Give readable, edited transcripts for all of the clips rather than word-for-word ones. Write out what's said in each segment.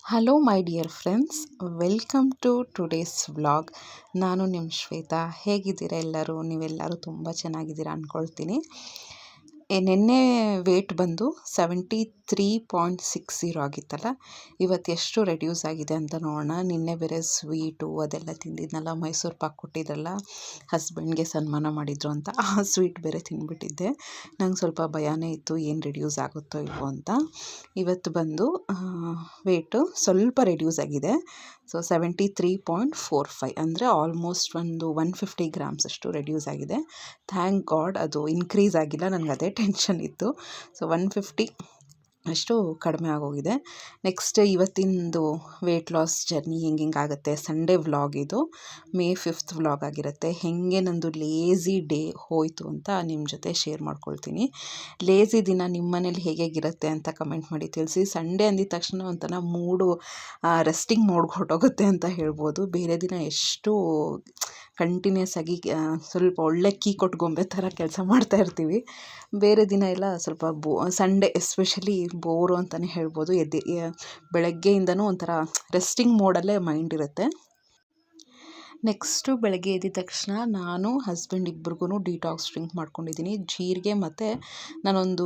Hello my dear friends, welcome to today's vlog. ನಾನು ನಿಮ್ಮ ಶ್ವೇತಾ. ಹೇಗಿದ್ದೀರಾ ಎಲ್ಲರೂ? ನೀವೆಲ್ಲರೂ ತುಂಬ ಚೆನ್ನಾಗಿದ್ದೀರಾ ಅಂದ್ಕೊಳ್ತೀನಿ. ನಿನ್ನೆ ವೇಟ್ ಬಂದು 73.60 ಆಗಿತ್ತಲ್ಲ, ಇವತ್ತು ಎಷ್ಟು ರೆಡ್ಯೂಸ್ ಆಗಿದೆ ಅಂತ ನೋಡೋಣ. ನಿನ್ನೆ ಬೇರೆ ಸ್ವೀಟು ಅದೆಲ್ಲ ತಿಂದಿದ್ನಲ್ಲ, ಮೈಸೂರು ಪಾಕ್ ಕೊಟ್ಟಿದ್ರಲ್ಲ, ಹಸ್ಬೆಂಡ್ಗೆ ಸನ್ಮಾನ ಮಾಡಿದ್ರು ಅಂತ, ಆ ಸ್ವೀಟ್ ಬೇರೆ ತಿಂದ್ಬಿಟ್ಟಿದ್ದೆ. ನಂಗೆ ಸ್ವಲ್ಪ ಭಯನೇ ಇತ್ತು ಏನು ರೆಡ್ಯೂಸ್ ಆಗುತ್ತೋ ಇಲ್ವೋ ಅಂತ. ಇವತ್ತು ಬಂದು ವೇಟು ಸ್ವಲ್ಪ ರೆಡ್ಯೂಸ್ ಆಗಿದೆ. ಸೊ 73.45 ಅಂದರೆ ಆಲ್ಮೋಸ್ಟ್ ಒಂದು 150 ಗ್ರಾಮ್ಸ್ ಅಷ್ಟು ರೆಡ್ಯೂಸ್ ಆಗಿದೆ. ಥ್ಯಾಂಕ್ ಗಾಡ್, ಅದು ಇನ್ಕ್ರೀಸ್ ಆಗಿಲ್ಲ. ನನಗೆ ಅದೇ ಟೆನ್ಷನ್ ಇತ್ತು. ಸೊ 150 ಅಷ್ಟು ಕಡಿಮೆ ಆಗೋಗಿದೆ. ನೆಕ್ಸ್ಟ್ ಇವತ್ತಿಂದು ವೆಯ್ಟ್ ಲಾಸ್ ಜರ್ನಿ ಹೆಂಗಾಗುತ್ತೆ, ಸಂಡೇ ವ್ಲಾಗ್ ಇದು. ಮೇ 5th ವ್ಲಾಗ್ ಆಗಿರುತ್ತೆ. ಹೇಗೆ ನಂದು ಲೇಝಿ ಡೇ ಹೋಯಿತು ಅಂತ ನಿಮ್ಮ ಜೊತೆ ಶೇರ್ ಮಾಡ್ಕೊಳ್ತೀನಿ. ಲೇಝಿ ದಿನ ನಿಮ್ಮ ಮನೇಲಿ ಹೇಗಿರುತ್ತೆ ಅಂತ ಕಮೆಂಟ್ ಮಾಡಿ ತಿಳಿಸಿ. ಸಂಡೇ ಅಂದಿದ ತಕ್ಷಣ ಒಂಥರ ಮೂಡು ರೆಸ್ಟಿಂಗ್ ಮೋಡ್ಗೆ ಹೊರಟೋಗುತ್ತೆ ಅಂತ ಹೇಳ್ಬೋದು. ಬೇರೆ ದಿನ ಎಷ್ಟು ಕಂಟಿನ್ಯೂಸ್ ಆಗಿ ಸ್ವಲ್ಪ ಒಳ್ಳೆ ಕೀ ಕೊಟ್ಟು ಗೊಂಬೆ ಥರ ಕೆಲಸ ಮಾಡ್ತಾ ಇರ್ತೀವಿ. ಬೇರೆ ದಿನ ಎಲ್ಲ ಸ್ವಲ್ಪ ಸಂಡೇ ಎಸ್ಪೆಷಲಿ ಬೋರು ಅಂತಲೇ ಹೇಳ್ಬೋದು. ಬೆಳಗ್ಗೆಯಿಂದನೂ ಒಂಥರ ರೆಸ್ಟಿಂಗ್ ಮೋಡಲ್ಲೇ ಮೈಂಡ್ ಇರುತ್ತೆ. ನೆಕ್ಸ್ಟು ಬೆಳಗ್ಗೆ ಎದ್ದ ತಕ್ಷಣ ನಾನು ಹಸ್ಬೆಂಡ್ ಇಬ್ರಿಗೂ ಡಿಟಾಕ್ಸ್ ಡ್ರಿಂಕ್ ಮಾಡ್ಕೊಂಡಿದ್ದೀನಿ. ಜೀರಿಗೆ ಮತ್ತು ನಾನೊಂದು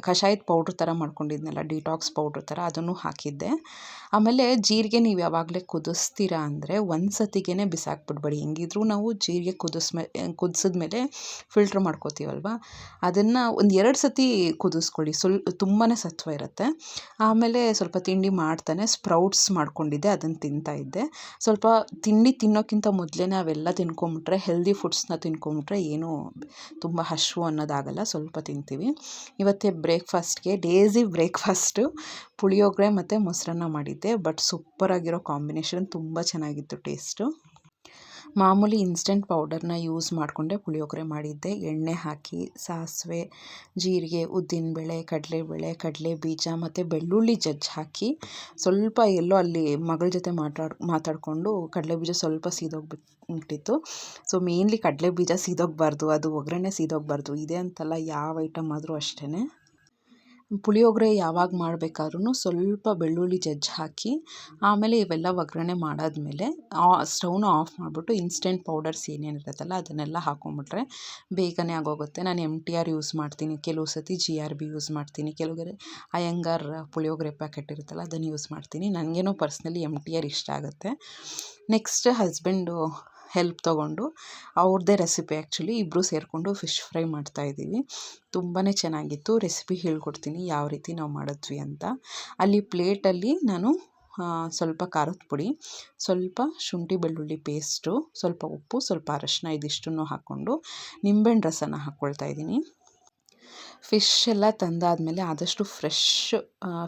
ಕಷಾಯದ ಪೌಡ್ರ್ ಥರ ಮಾಡ್ಕೊಂಡಿದ್ನಲ್ಲ, ಡಿಟಾಕ್ಸ್ ಪೌಡ್ರ್ ಥರ, ಅದನ್ನು ಹಾಕಿದ್ದೆ. ಆಮೇಲೆ ಜೀರಿಗೆ ನೀವು ಯಾವಾಗಲೇ ಕುದಿಸ್ತೀರಾ ಅಂದರೆ ಒಂದು ಸತಿಗೆ ಬಿಸಾಕ್ಬಿಡ್ಬೇಡಿ. ಹೆಂಗಿದ್ರೂ ನಾವು ಜೀರಿಗೆ ಕುದಿಸಿದ್ಮೇಲೆ ಫಿಲ್ಟ್ರ್ ಮಾಡ್ಕೋತೀವಲ್ವ, ಅದನ್ನು ಒಂದು 2 ಸತಿ ಕುದಿಸ್ಕೊಳ್ಳಿ. ತುಂಬಾ ಸತ್ವ ಇರುತ್ತೆ. ಆಮೇಲೆ ಸ್ವಲ್ಪ ತಿಂಡಿ ಮಾಡ್ತಾನೆ ಸ್ಪ್ರೌಟ್ಸ್ ಮಾಡ್ಕೊಂಡಿದ್ದೆ, ಅದನ್ನು ತಿಂತಾಯಿದ್ದೆ. ಸ್ವಲ್ಪ ತಿಂಡಿ ತಿನ್ನೋಕ್ಕಿಂತ ಮೊದಲೇ ಅವೆಲ್ಲ ತಿನ್ಕೊಂಬಿಟ್ರೆ, ಹೆಲ್ದಿ ಫುಡ್ಸ್ನ ತಿನ್ಕೊಂಬಿಟ್ರೆ ಏನೂ ತುಂಬ ಹಶ್ವು ಅನ್ನೋದಾಗಲ್ಲ. ಸ್ವಲ್ಪ ತಿಂತೀವಿ. ಇವತ್ತೇ ಬ್ರೇಕ್ಫಾಸ್ಟ್ಗೆ ಲೇಝಿ ಬ್ರೇಕ್ಫಾಸ್ಟು ಪುಳಿಯೋಗರೆ ಮತ್ತು ಮೊಸರನ್ನ ಮಾಡಿದ್ದೆ. ಬಟ್ ಸೂಪರಾಗಿರೋ ಕಾಂಬಿನೇಷನ್, ತುಂಬ ಚೆನ್ನಾಗಿತ್ತು ಟೇಸ್ಟು. ಮಾಮೂಲಿ ಇನ್ಸ್ಟೆಂಟ್ ಪೌಡರ್ನ ಯೂಸ್ ಮಾಡಿಕೊಂಡೆ ಪುಳಿಯೋಗರೆ ಮಾಡಿದ್ದೆ. ಎಣ್ಣೆ ಹಾಕಿ ಸಾಸಿವೆ, ಜೀರಿಗೆ, ಉದ್ದಿನಬೇಳೆ, ಕಡಲೆಬೇಳೆ, ಕಡಲೆ ಬೀಜ ಮತ್ತು ಬೆಳ್ಳುಳ್ಳಿ ಜಜ್ಜಿ ಹಾಕಿ, ಸ್ವಲ್ಪ ಎಲ್ಲೋ ಅಲ್ಲಿ ಮಗಳ ಜೊತೆ ಮಾತಾಡಿಕೊಂಡು ಕಡಲೆ ಬೀಜ ಸ್ವಲ್ಪ ಸೀದೋಗ್ಬಿಟ್ಟಿತ್ತು. ಸೊ ಮೇನ್ಲಿ ಕಡಲೆ ಬೀಜ ಸೀದೋಗಬಾರ್ದು, ಅದು ಒಗ್ಗರಣೆ ಸೀದೋಗಬಾರ್ದು. ಇದೆ ಅಂತಲ್ಲ, ಯಾವ ಐಟಮ್ ಆದರೂ ಅಷ್ಟೇ. ಪುಳಿಯೋಗರೆ ಯಾವಾಗ ಮಾಡಬೇಕಾದ್ರೂ ಸ್ವಲ್ಪ ಬೆಳ್ಳುಳ್ಳಿ ಜಜ್ಜಿ ಹಾಕಿ, ಆಮೇಲೆ ಇವೆಲ್ಲ ಒಗ್ಗರಣೆ ಮಾಡಾದ್ಮೇಲೆ ಸ್ಟವ್ನ ಆಫ್ ಮಾಡಿಬಿಟ್ಟು ಇನ್ಸ್ಟೆಂಟ್ ಪೌಡರ್ಸ್ ಏನೇನಿರುತ್ತಲ್ಲ ಅದನ್ನೆಲ್ಲ ಹಾಕೊಂಬಿಟ್ರೆ ಬೇಗನೆ ಆಗೋಗುತ್ತೆ. ನಾನು MTR ಯೂಸ್ ಮಾಡ್ತೀನಿ, ಕೆಲವು ಸತಿ GRB ಯೂಸ್ ಮಾಡ್ತೀನಿ, ಕೆಲವೊಂದು ಅಯ್ಯಂಗಾರ್ ಪುಳಿಯೋಗರೆ ಪ್ಯಾಕೆಟ್ ಇರುತ್ತಲ್ಲ ಅದನ್ನು ಯೂಸ್ ಮಾಡ್ತೀನಿ. ನನಗೇನೋ ಪರ್ಸ್ನಲಿ MTR ಇಷ್ಟ ಆಗುತ್ತೆ. ನೆಕ್ಸ್ಟ್ ಹಸ್ಬೆಂಡು ಹೆಲ್ಪ್ ತೊಗೊಂಡು ಅವ್ರದ್ದೇ ರೆಸಿಪಿ, ಆ್ಯಕ್ಚುಲಿ ಇಬ್ಬರು ಸೇರಿಕೊಂಡು ಫಿಶ್ ಫ್ರೈ ಮಾಡ್ತಾಯಿದ್ದೀವಿ. ತುಂಬಾ ಚೆನ್ನಾಗಿತ್ತು. ರೆಸಿಪಿ ಹೇಳ್ಕೊಡ್ತೀನಿ ಯಾವ ರೀತಿ ನಾವು ಮಾಡಿದ್ವಿ ಅಂತ. ಅಲ್ಲಿ ಪ್ಲೇಟಲ್ಲಿ ನಾನು ಸ್ವಲ್ಪ ಖಾರದ ಪುಡಿ, ಸ್ವಲ್ಪ ಶುಂಠಿ ಬೆಳ್ಳುಳ್ಳಿ ಪೇಸ್ಟು, ಸ್ವಲ್ಪ ಉಪ್ಪು, ಸ್ವಲ್ಪ ಅರಶಿನ, ಇದಿಷ್ಟನ್ನು ಹಾಕ್ಕೊಂಡು ನಿಂಬೆಹಣ್ಣು ರಸನ ಹಾಕ್ಕೊಳ್ತಾ ಇದ್ದೀನಿ. ಫಿಶ್ ಎಲ್ಲ ತಂದಾದಮೇಲೆ ಆದಷ್ಟು ಫ್ರೆಶ್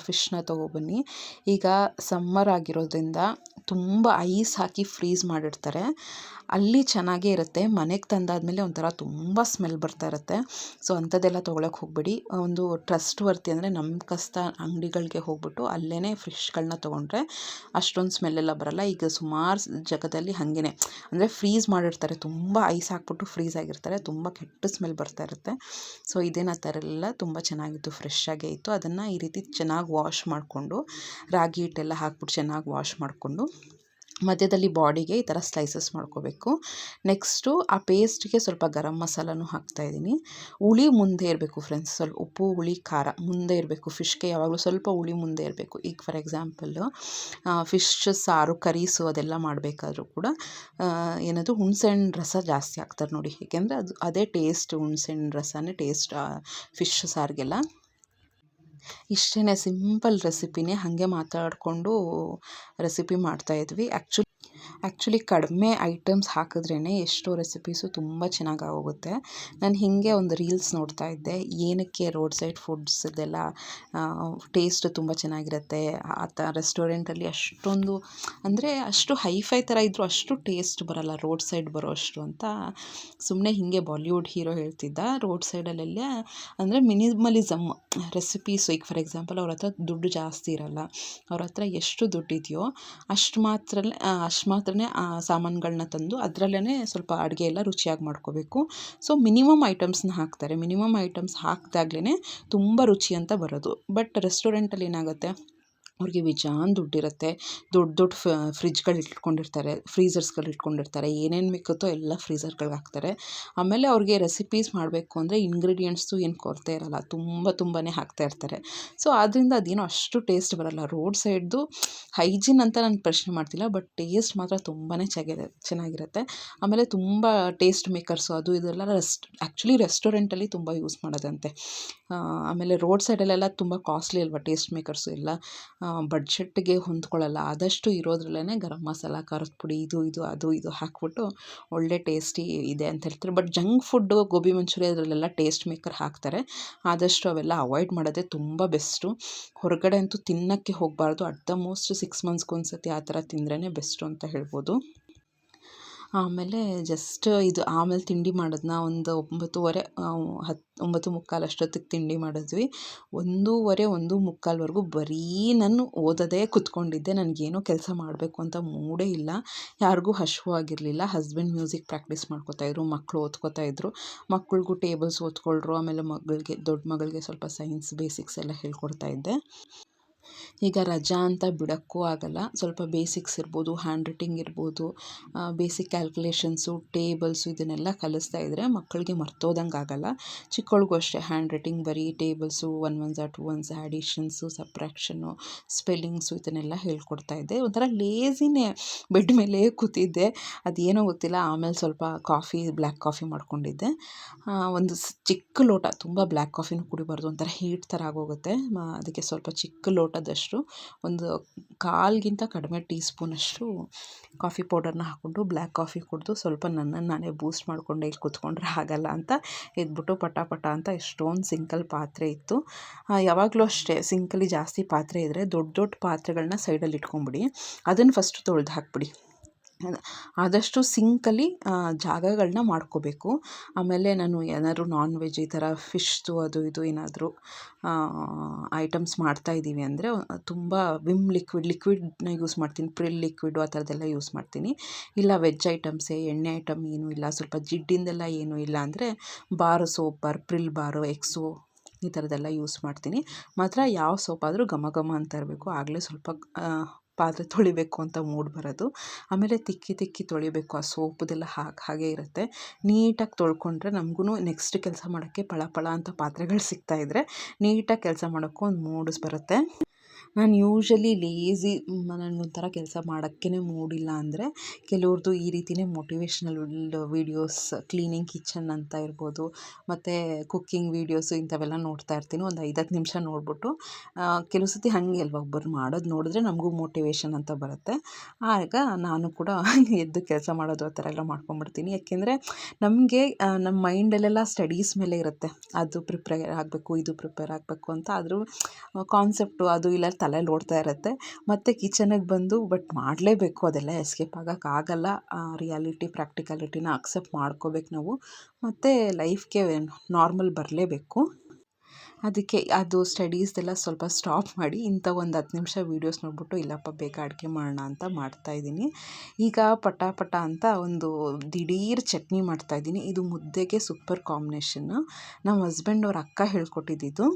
ಫಿಶ್ನ ತೊಗೊಬನ್ನಿ. ಈಗ ಸಮ್ಮರ್ ಆಗಿರೋದ್ರಿಂದ ತುಂಬ ಐಸ್ ಹಾಕಿ ಫ್ರೀಸ್ ಮಾಡಿರ್ತಾರೆ. ಅಲ್ಲಿ ಚೆನ್ನಾಗೇ ಇರುತ್ತೆ. ಮನೆಗೆ ತಂದಾದಮೇಲೆ ಒಂಥರ ತುಂಬ ಸ್ಮೆಲ್ ಬರ್ತಾ ಇರುತ್ತೆ. ಸೊ ಅಂಥದ್ದೆಲ್ಲ ತೊಗೊಳಕ್ಕೆ ಹೋಗಬೇಡಿ. ಒಂದು ಟ್ರಸ್ಟ್ ವರ್ತಿ ಅಂದರೆ ನಂಬಿಕಸ್ಥ ಅಂಗಡಿಗಳಿಗೆ ಹೋಗ್ಬಿಟ್ಟು ಅಲ್ಲೇ ಫಿಶ್ಗಳನ್ನ ತೊಗೊಂಡ್ರೆ ಅಷ್ಟೊಂದು ಸ್ಮೆಲ್ಲೆಲ್ಲ ಬರೋಲ್ಲ. ಈಗ ಸುಮಾರು ಜಾಗದಲ್ಲಿ ಹಾಗೇ ಅಂದರೆ ಫ್ರೀಸ್ ಮಾಡಿರ್ತಾರೆ, ತುಂಬ ಐಸ್ ಹಾಕ್ಬಿಟ್ಟು ಫ್ರೀಸ್ ಆಗಿರ್ತಾರೆ, ತುಂಬ ಕೆಟ್ಟ ಸ್ಮೆಲ್ ಬರ್ತಾ ಇರುತ್ತೆ. ಸೊ ಇದೇನು ಆ ಥರ ಎಲ್ಲ ತುಂಬ ಚೆನ್ನಾಗಿತ್ತು, ಫ್ರೆಶ್ ಆಗೇ ಇತ್ತು. ಅದನ್ನು ಈ ರೀತಿ ಚೆನ್ನಾಗಿ ವಾಶ್ ಮಾಡಿಕೊಂಡು, ರಾಗಿ ಹಿಟ್ಟೆಲ್ಲ ಹಾಕ್ಬಿಟ್ಟು ಚೆನ್ನಾಗಿ ವಾಶ್ ಮಾಡಿಕೊಂಡು ಮಧ್ಯದಲ್ಲಿ ಬಾಡಿಗೆ ಈ ಥರ ಸ್ಲೈಸಸ್ ಮಾಡ್ಕೋಬೇಕು. ನೆಕ್ಸ್ಟು ಆ ಪೇಸ್ಟ್ಗೆ ಸ್ವಲ್ಪ ಗರಂ ಮಸಾಲನೂ ಹಾಕ್ತಾಯಿದ್ದೀನಿ. ಹುಳಿ ಮುಂದೆ ಇರಬೇಕು ಫ್ರೆಂಡ್ಸ್, ಸ್ವಲ್ಪ ಉಪ್ಪು, ಹುಳಿ, ಖಾರ ಮುಂದೆ ಇರಬೇಕು. ಫಿಶ್ಗೆ ಯಾವಾಗಲೂ ಸ್ವಲ್ಪ ಹುಳಿ ಮುಂದೆ ಇರಬೇಕು. ಈಗ ಫಾರ್ ಎಕ್ಸಾಂಪಲ್ಲು ಫಿಶ್ ಸಾರು, ಕರೀಸು ಅದೆಲ್ಲ ಮಾಡಬೇಕಾದ್ರೂ ಕೂಡ ಏನದು ಹುಣಸೆಹಣ್ಣು ರಸ ಜಾಸ್ತಿ ಹಾಕ್ತಾರೆ ನೋಡಿ, ಏಕೆಂದರೆ ಅದೇ ಟೇಸ್ಟ್, ಹುಣಸೆಹಣ್ಣು ರಸನೇ ಟೇಸ್ಟ್ ಫಿಶ್ ಸಾರಿಗೆಲ್ಲ. ಇಷ್ಟೇ ಸಿಂಪಲ್ ರೆಸಿಪಿನೇ, ಹಾಗೆ ಮಾತಾಡಿಕೊಂಡು ರೆಸಿಪಿ ಮಾಡ್ತಾಯಿದ್ವಿ. ಆ್ಯಕ್ಚುಲಿ ಕಡಿಮೆ ಐಟಮ್ಸ್ ಹಾಕಿದ್ರೇ ಎಷ್ಟೋ ರೆಸಿಪೀಸು ತುಂಬ ಚೆನ್ನಾಗಿ ಆಗೋಗುತ್ತೆ. ನಾನು ಹೀಗೆ ಒಂದು ರೀಲ್ಸ್ ನೋಡ್ತಾ ಇದ್ದೆ, ಏನಕ್ಕೆ ರೋಡ್ ಸೈಡ್ ಫುಡ್ಸ್ ಇದೆಲ್ಲ ಟೇಸ್ಟ್ ತುಂಬ ಚೆನ್ನಾಗಿರುತ್ತೆ, ರೆಸ್ಟೋರೆಂಟಲ್ಲಿ ಅಷ್ಟೊಂದು ಅಂದರೆ ಅಷ್ಟು ಹೈಫೈ ಥರ ಇದ್ದರೂ ಅಷ್ಟು ಟೇಸ್ಟ್ ಬರೋಲ್ಲ ರೋಡ್ ಸೈಡ್ ಬರೋ ಅಷ್ಟು ಅಂತ ಸುಮ್ಮನೆ ಹೀಗೆ ಬಾಲಿವುಡ್ ಹೀರೋ ಹೇಳ್ತಿದ್ದ. ರೋಡ್ ಸೈಡಲ್ಲೆಲ್ಲ ಅಂದರೆ ಮಿನಿಮಲಿಸಮ್ ರೆಸಿಪೀಸು. ಈಗ ಫಾರ್ ಎಕ್ಸಾಂಪಲ್ ಅವ್ರ ಹತ್ರ ದುಡ್ಡು ಜಾಸ್ತಿ ಇರೋಲ್ಲ, ಅವ್ರ ಹತ್ರ ಎಷ್ಟು ದುಡ್ಡಿದೆಯೋ ಅಷ್ಟು ಮಾತ್ರನೇ ಆ ಸಾಮಾನುಗಳನ್ನ ತಂದು ಅದರಲ್ಲೇ ಸ್ವಲ್ಪ ಅಡುಗೆ ಎಲ್ಲ ರುಚಿಯಾಗಿ ಮಾಡ್ಕೋಬೇಕು. ಸೊ ಮಿನಿಮಮ್ ಐಟಮ್ಸ್ನ ಹಾಕ್ತಾರೆ. ಮಿನಿಮಮ್ ಐಟಮ್ಸ್ ಹಾಕಿದಾಗ್ಲೇ ತುಂಬ ರುಚಿ ಅಂತ ಬರೋದು. ಬಟ್ ರೆಸ್ಟೋರೆಂಟಲ್ಲಿ ಏನಾಗುತ್ತೆ, ಅವ್ರಿಗೆ ಬೇಜಾನ್ ದುಡ್ಡಿರುತ್ತೆ. ದೊಡ್ಡ ದೊಡ್ಡ ಫ್ರಿಜ್ಗಳು ಇಟ್ಕೊಂಡಿರ್ತಾರೆ, ಫ್ರೀಝರ್ಸ್ಗಳು ಇಟ್ಕೊಂಡಿರ್ತಾರೆ. ಏನೇನು ಬೇಕತ್ತೋ ಎಲ್ಲ ಫ್ರೀಝರ್ಗಳ್ಗೆ ಹಾಕ್ತಾರೆ. ಆಮೇಲೆ ಅವ್ರಿಗೆ ರೆಸಿಪೀಸ್ ಮಾಡಬೇಕು ಅಂದರೆ ಇಂಗ್ರೀಡಿಯೆಂಟ್ಸು ಏನು ಕೊರತೆ ಇರೋಲ್ಲ, ತುಂಬಾ ಹಾಕ್ತಾ ಇರ್ತಾರೆ. ಸೊ ಆದ್ದರಿಂದ ಅದೇನೋ ಅಷ್ಟು ಟೇಸ್ಟ್ ಬರೋಲ್ಲ. ರೋಡ್ ಸೈಡ್ದು ಹೈಜೀನ್ ಅಂತ ನಾನು ಪ್ರಶ್ನೆ ಮಾಡ್ತಿಲ್ಲ, ಬಟ್ ಟೇಸ್ಟ್ ಮಾತ್ರ ತುಂಬಾ ಚೆನ್ನಾಗಿರುತ್ತೆ. ಆಮೇಲೆ ತುಂಬ ಟೇಸ್ಟ್ ಮೇಕರ್ಸು ಅದು ಇದೆಲ್ಲ ಆ್ಯಕ್ಚುಲಿ ರೆಸ್ಟೋರೆಂಟಲ್ಲಿ ತುಂಬ ಯೂಸ್ ಮಾಡೋದಂತೆ. ಆಮೇಲೆ ರೋಡ್ ಸೈಡಲ್ಲೆಲ್ಲ ತುಂಬ ಕಾಸ್ಟ್ಲಿ ಅಲ್ವಾ ಟೇಸ್ಟ್ ಮೇಕರ್ಸು ಎಲ್ಲ, ಬಡ್ಜೆಟ್ಗೆ ಹೊಂದ್ಕೊಳ್ಳಲ್ಲ. ಆದಷ್ಟು ಇರೋದ್ರಲ್ಲೇ ಗರಂ ಮಸಾಲ, ಖಾರದ ಪುಡಿ, ಅದು ಇದು ಹಾಕ್ಬಿಟ್ಟು ಒಳ್ಳೆ ಟೇಸ್ಟಿ ಇದೆ ಅಂತ ಹೇಳ್ತಾರೆ. But junk food, gobi manchuri ಅದರಲ್ಲೆಲ್ಲ ಟೇಸ್ಟ್ ಮೇಕರ್ ಹಾಕ್ತಾರೆ. ಆದಷ್ಟು ಅವೆಲ್ಲ ಅವಾಯ್ಡ್ ಮಾಡೋದೇ ತುಂಬ ಬೆಸ್ಟು. ಹೊರಗಡೆ ಅಂತೂ ತಿನ್ನೋಕ್ಕೆ ಹೋಗಬಾರ್ದು. ಅಟ್ ದ ಮೋಸ್ಟ್ 6 ಮಂತ್ಸ್ಗೊಂದ್ಸತಿ ಆ ಥರ ತಿಂದ್ರೇ ಬೆಸ್ಟು ಅಂತ ಹೇಳ್ಬೋದು. ಆಮೇಲೆ ಆಮೇಲೆ ತಿಂಡಿ ಮಾಡೋದನ್ನ ಒಂದು 9:30 9:45 ಅಷ್ಟೊತ್ತಿಗೆ ತಿಂಡಿ ಮಾಡಿದ್ವಿ. 1:15 1:45ವರೆಗೂ ಬರೀ ನಾನು ಓದೋದೇ ಕೂತ್ಕೊಂಡಿದ್ದೆ. ನನಗೇನೋ ಕೆಲಸ ಮಾಡಬೇಕು ಅಂತ ಮೂಡೇ ಇಲ್ಲ. ಯಾರಿಗೂ ಹಸಿವು ಆಗಿರಲಿಲ್ಲ. ಹಸ್ಬೆಂಡ್ ಮ್ಯೂಸಿಕ್ ಪ್ರಾಕ್ಟೀಸ್ ಮಾಡ್ಕೋತಾಯಿದ್ರು, ಮಕ್ಕಳು ಓದ್ಕೋತಾಯಿದ್ರು. ಮಕ್ಳಿಗೂ ಟೇಬಲ್ಸ್ ಓದ್ಕೊಳ್ರು. ಆಮೇಲೆ ದೊಡ್ಡ ಮಗಳಿಗೆ ಸ್ವಲ್ಪ ಸೈನ್ಸ್ ಬೇಸಿಕ್ಸ್ ಎಲ್ಲ ಹೇಳ್ಕೊಡ್ತಾ ಇದ್ದೆ. ಈಗ ರಜಾ ಅಂತ ಬಿಡೋಕ್ಕೂ ಆಗಲ್ಲ. ಸ್ವಲ್ಪ ಬೇಸಿಕ್ಸ್ ಇರ್ಬೋದು, ಹ್ಯಾಂಡ್ ರೈಟಿಂಗ್ ಇರ್ಬೋದು, ಬೇಸಿಕ್ ಕ್ಯಾಲ್ಕುಲೇಷನ್ಸು, ಟೇಬಲ್ಸು ಇದನ್ನೆಲ್ಲ ಕಲಿಸ್ತಾ ಇದ್ದರೆ ಮಕ್ಕಳಿಗೆ ಮರ್ತೋದಂಗೆ ಆಗಲ್ಲ. ಚಿಕ್ಕವಳಿಗೂ ಅಷ್ಟೇ ಹ್ಯಾಂಡ್ ರೈಟಿಂಗ್ ಬರೀ ಟೇಬಲ್ಸು, 1 1 2 1 ಅಡಿಷನ್ಸು, ಸಬ್ಟ್ರಾಕ್ಷನ್ನು, ಸ್ಪೆಲ್ಲಿಂಗ್ಸು ಇದನ್ನೆಲ್ಲ ಹೇಳ್ಕೊಡ್ತಾ ಇದ್ದೆ. ಒಂಥರ ಲೇಸಿನೇ, ಬೆಡ್ ಮೇಲೆ ಕೂತಿದ್ದೆ. ಅದೇನೋ ಗೊತ್ತಿಲ್ಲ. ಆಮೇಲೆ ಸ್ವಲ್ಪ ಬ್ಲ್ಯಾಕ್ ಕಾಫಿ ಮಾಡ್ಕೊಂಡಿದ್ದೆ. ಒಂದು ಚಿಕ್ಕ ಲೋಟ, ತುಂಬ ಬ್ಲ್ಯಾಕ್ ಕಾಫಿನೂ ಕುಡಿಬಾರ್ದು, ಒಂಥರ ಹೀಟ್ ಥರ ಆಗೋಗುತ್ತೆ. ಅದಕ್ಕೆ ಸ್ವಲ್ಪ ಚಿಕ್ಕ ಲೋಟದಷ್ಟು, ಒಂದು 1/4ಗಿಂತ ಕಡಿಮೆ ಟೀ ಸ್ಪೂನಷ್ಟು ಕಾಫಿ ಪೌಡರ್ನ ಹಾಕ್ಕೊಂಡು ಬ್ಲ್ಯಾಕ್ ಕಾಫಿ ಕುಡಿದು ಸ್ವಲ್ಪ ನನ್ನನ್ನು ನಾನೇ ಬೂಸ್ಟ್ ಮಾಡಿಕೊಂಡೆ. ಇಲ್ಲಿ ಕೂತ್ಕೊಂಡ್ರೆ ಆಗಲ್ಲ ಅಂತ ಎದ್ಬಿಟ್ಟು ಪಟ ಅಂತ ಎಷ್ಟೊಂದು ಸಿಂಕಲ್ಲಿ ಪಾತ್ರೆ ಇತ್ತು. ಯಾವಾಗಲೂ ಅಷ್ಟೇ, ಸಿಂಕಲ್ಲಿ ಜಾಸ್ತಿ ಪಾತ್ರೆ ಇದ್ದರೆ ದೊಡ್ಡ ಪಾತ್ರೆಗಳನ್ನ ಸೈಡಲ್ಲಿ ಇಟ್ಕೊಂಬಿಡಿ. ಅದನ್ನು ಫಸ್ಟು ತೊಳೆದು ಹಾಕ್ಬಿಡಿ. ಆದಷ್ಟು ಸಿಂಕಲ್ಲಿ ಜಾಗಗಳನ್ನ ಮಾಡ್ಕೋಬೇಕು. ಆಮೇಲೆ ನಾನು ಏನಾದ್ರು ನಾನ್ ವೆಜ್ ಈ ಥರ ಫಿಶ್ದು ಅದು ಇದು ಏನಾದರೂ ಐಟಮ್ಸ್ ಮಾಡ್ತಾಯಿದ್ದೀವಿ ಅಂದರೆ ತುಂಬ ವಿಮ್ ಲಿಕ್ವಿಡ್ನ ಯೂಸ್ ಮಾಡ್ತೀನಿ. ಪ್ರಿಲ್ ಲಿಕ್ವಿಡು ಆ ಥರದ್ದೆಲ್ಲ ಯೂಸ್ ಮಾಡ್ತೀನಿ. ಇಲ್ಲ ವೆಜ್ ಐಟಮ್ಸೇ, ಎಣ್ಣೆ ಐಟಮ್ ಏನೂ ಇಲ್ಲ, ಸ್ವಲ್ಪ ಜಿಡ್ಡಿಂದೆಲ್ಲ ಏನೂ ಇಲ್ಲ ಅಂದರೆ ಬಾರ್ ಪ್ರಿಲ್ ಬಾರು, ಎಕ್ಸೋ ಈ ಥರದ್ದೆಲ್ಲ ಯೂಸ್ ಮಾಡ್ತೀನಿ. ಮಾತ್ರ ಯಾವ ಸೋಪಾದರೂ ಘಮ ಅಂತ ಇರಬೇಕು. ಆಗಲೇ ಸ್ವಲ್ಪ ಪಾತ್ರೆ ತೊಳಿಬೇಕು ಅಂತ ಮೂಡ್ ಬರೋದು. ಆಮೇಲೆ ತಿಕ್ಕಿ ತೊಳಿಬೇಕು. ಆ ಸೋಪುದೆಲ್ಲ ಹಾಗೆ ಇರುತ್ತೆ. ನೀಟಾಗಿ ತೊಳ್ಕೊಂಡ್ರೆ ನಮಗೂ ನೆಕ್ಸ್ಟ್ ಕೆಲಸ ಮಾಡೋಕ್ಕೆ ಪಳ ಅಂತ ಪಾತ್ರೆಗಳು ಸಿಗ್ತಾಯಿದ್ರೆ ನೀಟಾಗಿ ಕೆಲಸ ಮಾಡೋಕ್ಕೂ ಒಂದು ಮೂಡ್ಸ್ ಬರುತ್ತೆ. ನಾನು ಯೂಶ್ವಲಿ ಲೇಝಿ, ನನಗೊಂಥರ ಕೆಲಸ ಮಾಡೋಕ್ಕೇ ಮೂಡಿಲ್ಲ ಅಂದರೆ ಕೆಲವ್ರದ್ದು ಈ ರೀತಿಯೇ ಮೋಟಿವೇಶ್ನಲ್ ವೀಡಿಯೋಸ್, ಕ್ಲೀನಿಂಗ್ ಕಿಚನ್ ಅಂತ ಇರ್ಬೋದು, ಮತ್ತು ಕುಕ್ಕಿಂಗ್ ವೀಡಿಯೋಸು ಇಂಥವೆಲ್ಲ ನೋಡ್ತಾ ಇರ್ತೀನಿ. ಒಂದು 5-10 ನಿಮಿಷ ನೋಡ್ಬಿಟ್ಟು ಕೆಲವು ಸತಿ ಹಾಗೆ ಅಲ್ವಾ, ಒಬ್ಬರು ಮಾಡೋದು ನೋಡಿದ್ರೆ ನಮಗೂ ಮೋಟಿವೇಶನ್ ಅಂತ ಬರುತ್ತೆ. ಆಗ ನಾನು ಕೂಡ ಎದ್ದು ಕೆಲಸ ಮಾಡೋದು ಆ ಥರ ಎಲ್ಲ ಮಾಡ್ಕೊಂಬಿಡ್ತೀನಿ. ಯಾಕೆಂದರೆ ನಮಗೆ ನಮ್ಮ ಮೈಂಡಲ್ಲೆಲ್ಲ ಸ್ಟಡೀಸ್ ಮೇಲೆ ಇರುತ್ತೆ. ಅದು ಪ್ರಿಪೇರ್ ಆಗಬೇಕು, ಇದು ಪ್ರಿಪೇರ್ ಆಗಬೇಕು ಅಂತ. ಆದರೂ ಕಾನ್ಸೆಪ್ಟು ಅದು ಇಲ್ಲ ತಲೆಯಲ್ಲಿ ಓಡ್ತಾ ಇರುತ್ತೆ. ಮತ್ತು ಕಿಚನಿಗೆ ಬಂದು ಬಟ್ ಮಾಡಲೇಬೇಕು, ಅದೆಲ್ಲ ಎಸ್ಕೇಪ್ ಆಗೋಕ್ಕಾಗಲ್ಲ. ಪ್ರಾಕ್ಟಿಕಾಲಿಟಿನ ಅಕ್ಸೆಪ್ಟ್ ಮಾಡ್ಕೋಬೇಕು ನಾವು. ಮತ್ತು ಲೈಫ್ಗೆ ನಾರ್ಮಲ್ ಬರಲೇಬೇಕು. ಅದಕ್ಕೆ ಅದು ಸ್ಟಡೀಸ್ದೆಲ್ಲ ಸ್ವಲ್ಪ ಸ್ಟಾಪ್ ಮಾಡಿ ಇಂಥ ಒಂದು 10 ನಿಮಿಷ ವೀಡಿಯೋಸ್ ನೋಡ್ಬಿಟ್ಟು ಇಲ್ಲಪ್ಪ ಬೇಗ ಅಡುಗೆ ಮಾಡೋಣ ಅಂತ ಮಾಡ್ತಾಯಿದ್ದೀನಿ. ಈಗ ಪಟ ಅಂತ ಒಂದು ದಿಢೀರ್ ಚಟ್ನಿ ಮಾಡ್ತಾಯಿದ್ದೀನಿ. ಇದು ಮುದ್ದೆಗೆ ಸೂಪರ್ ಕಾಂಬಿನೇಷನ್ನು. ನಮ್ಮ ಹಸ್ಬೆಂಡ್ ಅವ್ರ ಅಕ್ಕ ಹೇಳ್ಕೊಟ್ಟಿದ್ದು.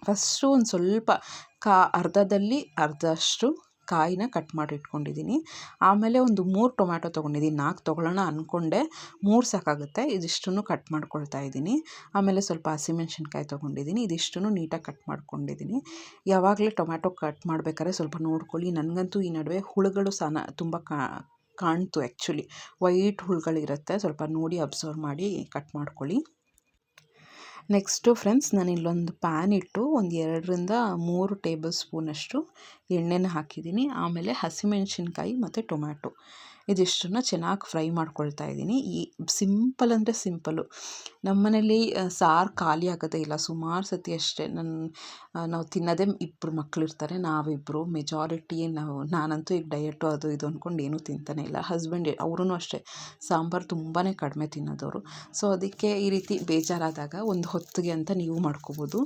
ಫಸ್ಟು ಒಂದು ಸ್ವಲ್ಪ ಅರ್ಧದಲ್ಲಿ ಅರ್ಧಷ್ಟು ಕಾಯಿನ ಕಟ್ ಮಾಡಿ ಇಟ್ಕೊಂಡಿದ್ದೀನಿ. ಆಮೇಲೆ ಒಂದು 3 ಟೊಮ್ಯಾಟೊ ತೊಗೊಂಡಿದ್ದೀನಿ. 4 ತೊಗೊಳ್ಳೋಣ ಅಂದ್ಕೊಂಡೆ, 3 ಸಾಕಾಗುತ್ತೆ. ಇದಿಷ್ಟನ್ನು ಕಟ್ ಮಾಡ್ಕೊಳ್ತಾ ಇದ್ದೀನಿ. ಆಮೇಲೆ ಸ್ವಲ್ಪ ಹಸಿಮೆಣ್ಸಿನ್ಕಾಯಿ ತೊಗೊಂಡಿದ್ದೀನಿ. ಇದಿಷ್ಟನ್ನು ನೀಟಾಗಿ ಕಟ್ ಮಾಡ್ಕೊಂಡಿದ್ದೀನಿ. ಯಾವಾಗಲೇ ಟೊಮ್ಯಾಟೊ ಕಟ್ ಮಾಡ್ಬೇಕಾದ್ರೆ ಸ್ವಲ್ಪ ನೋಡ್ಕೊಳ್ಳಿ. ನನಗಂತೂ ಈ ನಡುವೆ ಹುಳುಗಳು ತುಂಬ ಕಾಣ್ತು. ಆ್ಯಕ್ಚುಲಿ ವೈಟ್ ಹುಳುಗಳಿರುತ್ತೆ, ಸ್ವಲ್ಪ ನೋಡಿ ಅಬ್ಸರ್ವ್ ಮಾಡಿ ಕಟ್ ಮಾಡ್ಕೊಳ್ಳಿ. ನೆಕ್ಸ್ಟು ಫ್ರೆಂಡ್ಸ್, ನಾನು ಇಲ್ಲೊಂದು ಪ್ಯಾನ್ ಇಟ್ಟು ಒಂದು 2-3 ಟೇಬಲ್ ಸ್ಪೂನಷ್ಟು ಎಣ್ಣೆನ ಹಾಕಿದ್ದೀನಿ. ಆಮೇಲೆ ಹಸಿಮೆಣ್ಸಿನ್ಕಾಯಿ ಮತ್ತು ಟೊಮ್ಯಾಟೊ ಇದಿಷ್ಟನ್ನು ಚೆನ್ನಾಗಿ ಫ್ರೈ ಮಾಡ್ಕೊಳ್ತಾ ಇದ್ದೀನಿ. ಸಿಂಪಲ್ ಅಂದರೆ ಸಿಂಪಲ್ಲು. ನಮ್ಮ ಮನೇಲಿ ಸಾರು ಖಾಲಿ ಆಗೋದೇ ಇಲ್ಲ. ಸುಮಾರು ಸತಿ ಅಷ್ಟೇ. ನಾವು ತಿನ್ನೋದೇ 2 ಮಕ್ಕಳಿರ್ತಾರೆ, ನಾವಿಬ್ಬರು ಮೆಜಾರಿಟಿ. ನಾನಂತೂ ಈಗ ಡಯಟು ಅದು ಇದು ಅಂದ್ಕೊಂಡು ಏನೂ ತಿಂತಾನೆ ಇಲ್ಲ. ಹಸ್ಬೆಂಡ್ ಅವರೂ ಅಷ್ಟೇ ಸಾಂಬಾರು ತುಂಬಾ ಕಡಿಮೆ ತಿನ್ನೋದವರು. ಸೊ ಅದಕ್ಕೆ ಈ ರೀತಿ ಬೇಜಾರಾದಾಗ ಒಂದು ಹೊತ್ತಿಗೆ ಅಂತ ನೀವು ಮಾಡ್ಕೋಬೋದು.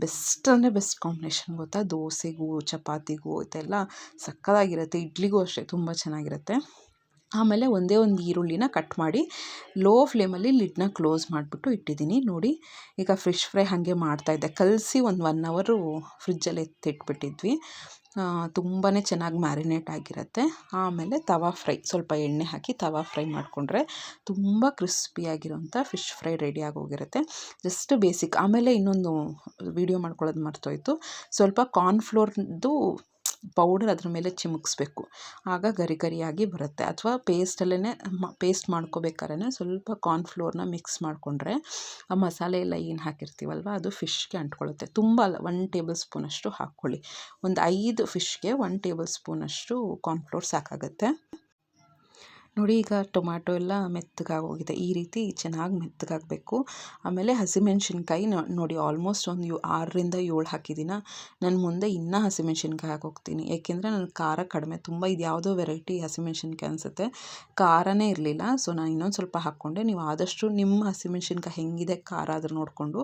ಬೆಸ್ಟ್ ಅಂದರೆ ಬೆಸ್ಟ್ ಕಾಂಬಿನೇಷನ್ ಗೊತ್ತಾ, ದೋಸೆಗೂ ಚಪಾತಿಗೂ ಇದೆಲ್ಲ ಸಕ್ಕತ್ತಾಗಿರುತ್ತೆ. ಇಡ್ಲಿಗೂ ಅಷ್ಟೇ ತುಂಬ ಚೆನ್ನಾಗಿರುತ್ತೆ. ಆಮೇಲೆ ಒಂದೇ ಒಂದು ಈರುಳ್ಳಿನ ಕಟ್ ಮಾಡಿ ಲೋ ಫ್ಲೇಮಲ್ಲಿ ಲಿಡ್ನ ಕ್ಲೋಸ್ ಮಾಡಿಬಿಟ್ಟು ಇಟ್ಟಿದ್ದೀನಿ. ನೋಡಿ ಈಗ ಫಿಶ್ ಫ್ರೈ ಹಾಗೆ ಮಾಡ್ತಾಯಿದ್ದೆ, ಕಲಸಿ ಒಂದು 1 ಅವರು ಫ್ರಿಜ್ಜಲ್ಲಿ ಎತ್ತಿಟ್ಬಿಟ್ಟಿದ್ವಿ. ತುಂಬಾ ಚೆನ್ನಾಗಿ ಮ್ಯಾರಿನೇಟ್ ಆಗಿರುತ್ತೆ. ಆಮೇಲೆ ತವಾ ಫ್ರೈ, ಸ್ವಲ್ಪ ಎಣ್ಣೆ ಹಾಕಿ ತವಾ ಫ್ರೈ ಮಾಡಿಕೊಂಡ್ರೆ ತುಂಬ ಕ್ರಿಸ್ಪಿಯಾಗಿರೋಂಥ ಫಿಶ್ ಫ್ರೈ ರೆಡಿ ಆಗೋಗಿರುತ್ತೆ. Just basic. ಆಮೇಲೆ ಇನ್ನೊಂದು ವೀಡಿಯೋ ಮಾಡ್ಕೊಳ್ಳೋದು ಮರ್ತೋಯ್ತು, ಸ್ವಲ್ಪ ಕಾರ್ನ್ಫ್ಲೋರ್ದು ಪೌಡರ್ ಅದ್ರ ಮೇಲೆ ಚಿಮುಕಿಸ್ಬೇಕು, ಆಗ ಗರಿ ಗರಿಯಾಗಿ ಬರುತ್ತೆ. ಅಥವಾ ಪೇಸ್ಟಲ್ಲೇ ಪೇಸ್ಟ್ ಮಾಡ್ಕೋಬೇಕಾದ್ರೆ ಸ್ವಲ್ಪ ಕಾರ್ನ್ಫ್ಲೋರ್ನ ಮಿಕ್ಸ್ ಮಾಡಿಕೊಂಡ್ರೆ ಆ ಮಸಾಲೆ ಎಲ್ಲ ಏನು ಹಾಕಿರ್ತೀವಲ್ವ ಅದು ಫಿಶ್ಗೆ ಅಂಟ್ಕೊಳ್ಳುತ್ತೆ. ತುಂಬ ಅಲ್ಲ, 1 ಟೇಬಲ್ ಸ್ಪೂನಷ್ಟು ಹಾಕ್ಕೊಳ್ಳಿ. ಒಂದು 5 ಫಿಶ್ಗೆ 1 ಟೇಬಲ್ ಸ್ಪೂನಷ್ಟು ಕಾರ್ನ್ಫ್ಲೋರ್ ಸಾಕಾಗುತ್ತೆ. ನೋಡಿ ಈಗ ಟೊಮ್ಯಾಟೊ ಎಲ್ಲ ಮೆತ್ತಗಾಗೋಗಿದೆ, ಈ ರೀತಿ ಚೆನ್ನಾಗಿ ಮೆತ್ತಗಾಗಬೇಕು. ಆಮೇಲೆ ಹಸಿಮೆಣ್ಸಿನ್ಕಾಯಿ ನೋಡಿ ಆಲ್ಮೋಸ್ಟ್ ಒಂದು 6ರಿಂದ 7 ಹಾಕಿದ್ದೀನ. ನಾನು ಮುಂದೆ ಇನ್ನೂ ಹಸಿಮೆಣ್ಸಿನ್ಕಾಯಿ ಹಾಕೋಗ್ತೀನಿ, ಏಕೆಂದರೆ ನನಗೆ ಖಾರ ಕಡಿಮೆ, ತುಂಬ ಇದು ಯಾವುದೋ ವೆರೈಟಿ ಹಸಿಮೆಣ್ಸಿನ್ಕಾಯಿ ಅನಿಸುತ್ತೆ, ಖಾರನೇ ಇರಲಿಲ್ಲ. ಸೊ ನಾನು ಇನ್ನೊಂದು ಸ್ವಲ್ಪ ಹಾಕ್ಕೊಂಡೆ. ನೀವು ಆದಷ್ಟು ನಿಮ್ಮ ಹಸಿಮೆಣ್ಸಿನ್ಕಾಯಿ ಹೆಂಗಿದೆ ಖಾರ ಅದ್ರ ನೋಡಿಕೊಂಡು